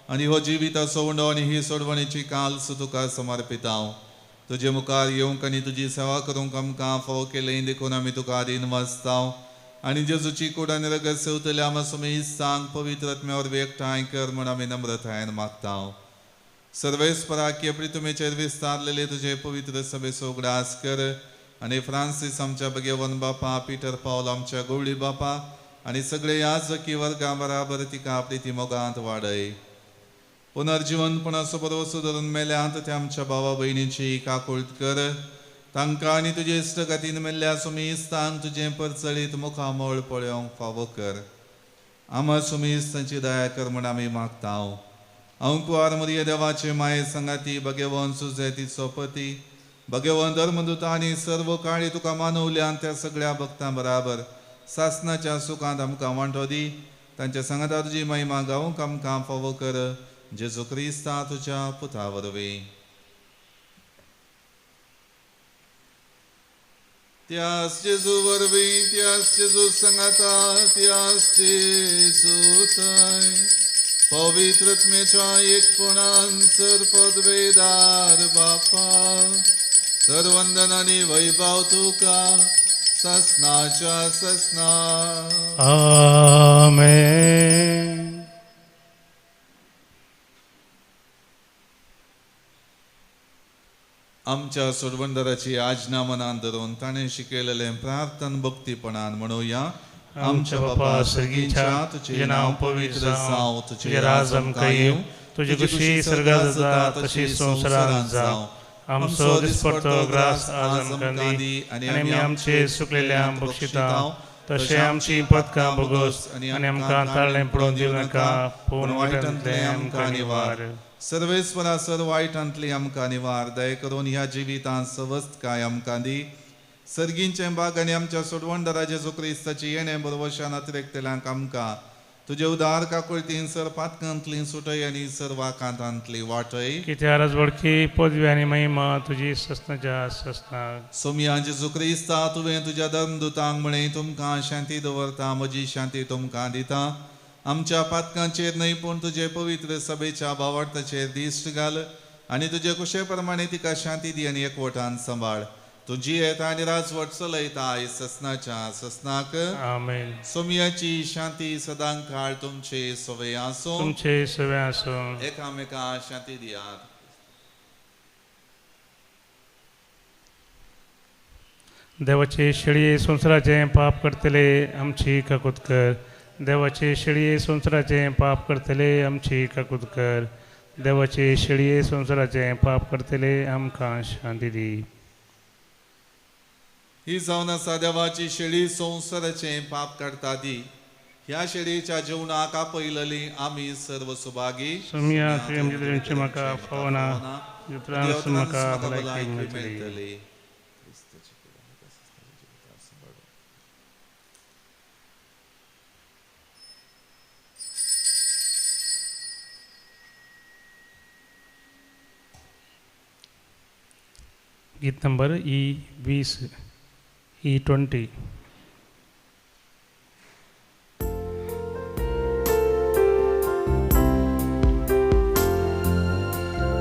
आनी हो जिविताचो उंडो आनी ही सोडवणेची काल्स तुका समर्पिता. तुजे मुखार येवंक आनी तुजी सेवा करूंक आमकां फावो केलें देखून आमी तुका दिन वाजता आनी जेजूची कूड आनी रगत सेवतल्या आमी सुमेस्तांक पवित्र आत्म्या वरवीं एकठांय कर म्हूण आमी नम्रतायेन मागता. सर्वेस्पराक प्रितुमेचेर विस्तारलेले तुजे पवित्र सभेचो उगडास कर आनी फ्रांसीस आमच्या भगेवन बापा, पिटर पावल आमच्या गवळी बापा आनी सगळे याजकी वर्गा बराबर तिका आपली ती मोगांत वाडय. पुनर्जिवनपणाचो भरवसो धरून मेल्यांत त्या आमच्या भावा भयणीची काकुळट कर. तांकां आनी तुजे इश्टगातीन मेल्ल्या सुमेस्तांक तुजें परचळीत मुखामोळ पळोवंक फावो कर. आमा सुमेस्तांची दया कर म्हूण आमी मागता. हांव कुंवार मरिये देवाचे माये संगाती, भगेवन सुजे तिचो पती, भगेवन धर्मदूता आनी सर्व काळी तुका मानवल्यान त्या सगळ्या भक्तां बराबर सासणाच्या सुखांत आमकां वांटो दी. तांच्या सांगाता तुजी महिमा गावूंक आमकां फावो कर. जेजू क्रिस्ता तुज्या पुता वरवीं. त्याच जेजू वरवीं, त्याच जेजू सांगाता, त्याच जेजू थंय पवित्र आत्म्याच्या एकपणान सरपदवेदार बापा, सर्वंदन आनी वैभव तुका ससनाच्या ससना. आमेन. आमच्या सोडवंदराची आज्ञा मनान धरून ताणें शिकयलेलें प्रार्थन भक्तीपणान म्हणुया. आमच्या बापा सर्गीच्या, तुझे नाव पवित्र जावं, तुझे राज आमकां येवं, तुजी खुशी स्वर्गांत जाता तशी संवसारांत जावं. आमचो दिसपडतो ग्रास आज आमकां दी आनी आमी आमचे सुकलेल्या बक्षिता तशें आमची पदकां बोगोस आनी आमकां ताळ्ळें पडोवन दिवं नाका पूण वायटांतलें आमकां निवार. सर्वेस्परा सर वायटांतली आमकां निवार. दय करून ह्या जिवितांत सवस्त काय आमकां दी. सर्गींचें बाग आनी आमच्या सोडवणदारा जेजू क्रिस्ताची येणें बरोवशान अतिरेकतेल्यांक आमकां तुजे उदार काकुळतीन सर पातकांतली सुटय आनी सर वाकांतांतली वाटय. कित्याक राजवडकी पदवी आनी महिमा तुजी सस्नाच्या सस्नाक. सोम्या जेजू क्रिस्ता तुवें तुज्या धर्मदुतांक म्हणे तुमकां शांती दवरता म्हजी शांती तुमकां दिता. आमच्या पातकांचेर न्हय पूण तुजे पवित्र सभेच्या भावार्थाचेर दिश्ट घाल आनी तुजे कुशे प्रमाणे तिका शांती दी आनी एकवटान सांबाळ. तुजी येता आनी राजवट चलयता आयज ससनाच्या ससनाक. आमेन. सोम्याची शांती सदां काळ तुमचे सवे आसूं. तुमचे सवे आसूं. एकामेकां शांती दियात. देवाचे शेळये संवसाराचें पाप करतले आमची काकूत कर. देवाचे शेळये संवसाराचें पाप करतले आमची काकूत कर. देवाचे शेळये संवसाराचें पाप करतले आमकां शांती दी. ही जावन आसा देवाची शेळी संवसाराचें पाप काडटा ती. ह्या शेळयेच्या जेवणाक आपयलली आमी सर्व सुभागी. सोम्या तुमचे म्हाका फावना उतरांसून म्हाका भलायकी मेळटली. गीत नंबर E20 E20.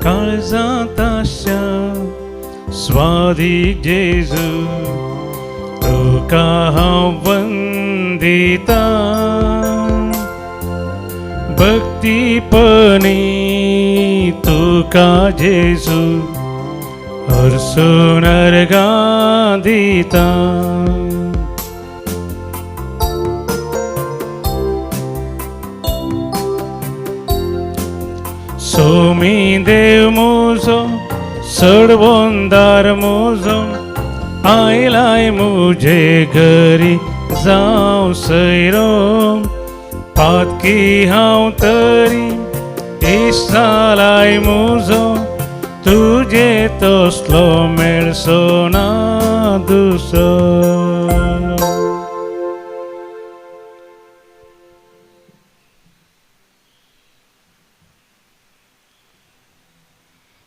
काळजांत आशा स्वादीक जेजू तुका हांव वंदिता. भक्तीपणी तुका जेजू हरसून अर्गां दिता. सोमी देव म्हजो सडवंदार म्हजो आयलाय मुजे घरी जावं सैरो. पातकी हांव तरी इश्टालाय म्हजो तुजे तसलो मेळसो ना दुसरो.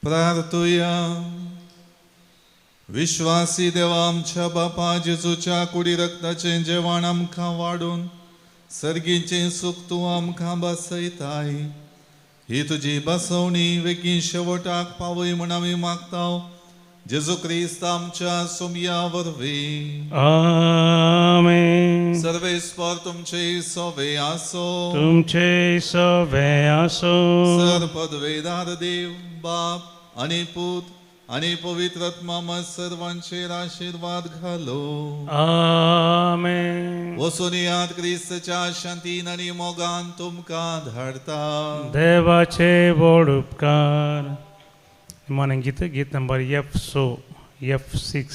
प्रार्थुया. विश्वासी देवा आमच्या बापा जेजूच्या कुडी रक्ताचें जेवण आमकां वाडून सर्गीचें सुख तूं आमकां बसयताय. ही तुजी बसवणी वेगळी शेवटाक पावय म्हण आमी मागताव जेजू क्रिस्त आमच्या सोम्या वरवीं. आमेन. सर्वेस्पर तुमचे सवे आसो. तुमचे सवे आसो. सर्वपदवेदार देव बाप आनी पूत आनी पवित्र आत्मा सर्वांचेर आशीर्वाद घालो. आमेन. वचून यात क्रिस्ताच्या शांतीन आनी मोगान तुमकां धाडता. देवाचे व्हड उपकार. निमाणें गीत नंबर F6.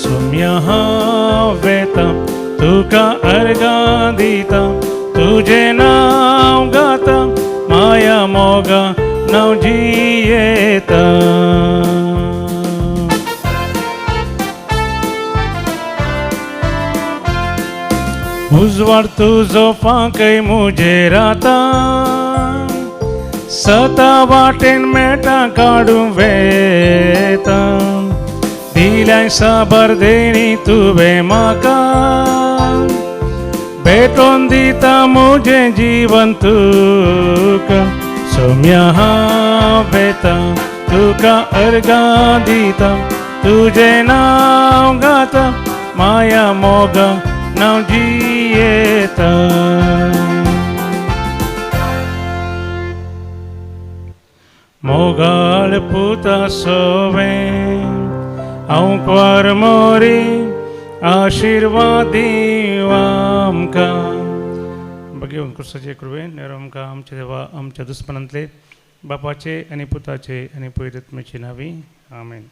सोम्या हांव येता तुका अर्गां दिता. तुजे नांव गाता माया मोगा नांव जियेता. उजवाड तुजो फांकय मुजेर आता. सता वाटेन मेटा काडूं वेता. दिल्याय साबार देणी तुवें म्हाका. भेटोन दिता मुजे जीवन तुका. सोम्या हांव येता तुका अर्गां दिता. तुजे नांव गाता माया मोगा नांव जियेता. मोगाळ पुता सोवें हांव क्वार मोरी आशीर्वाद दिव आमकां. घेवन क्रुसाचे कृपेन नेरो आमकां आमच्या देवा आमच्या दुस्मनांतले बापाचे आनी पुताचे आनी पवित्र आत्म्याचे नांवी आमेन.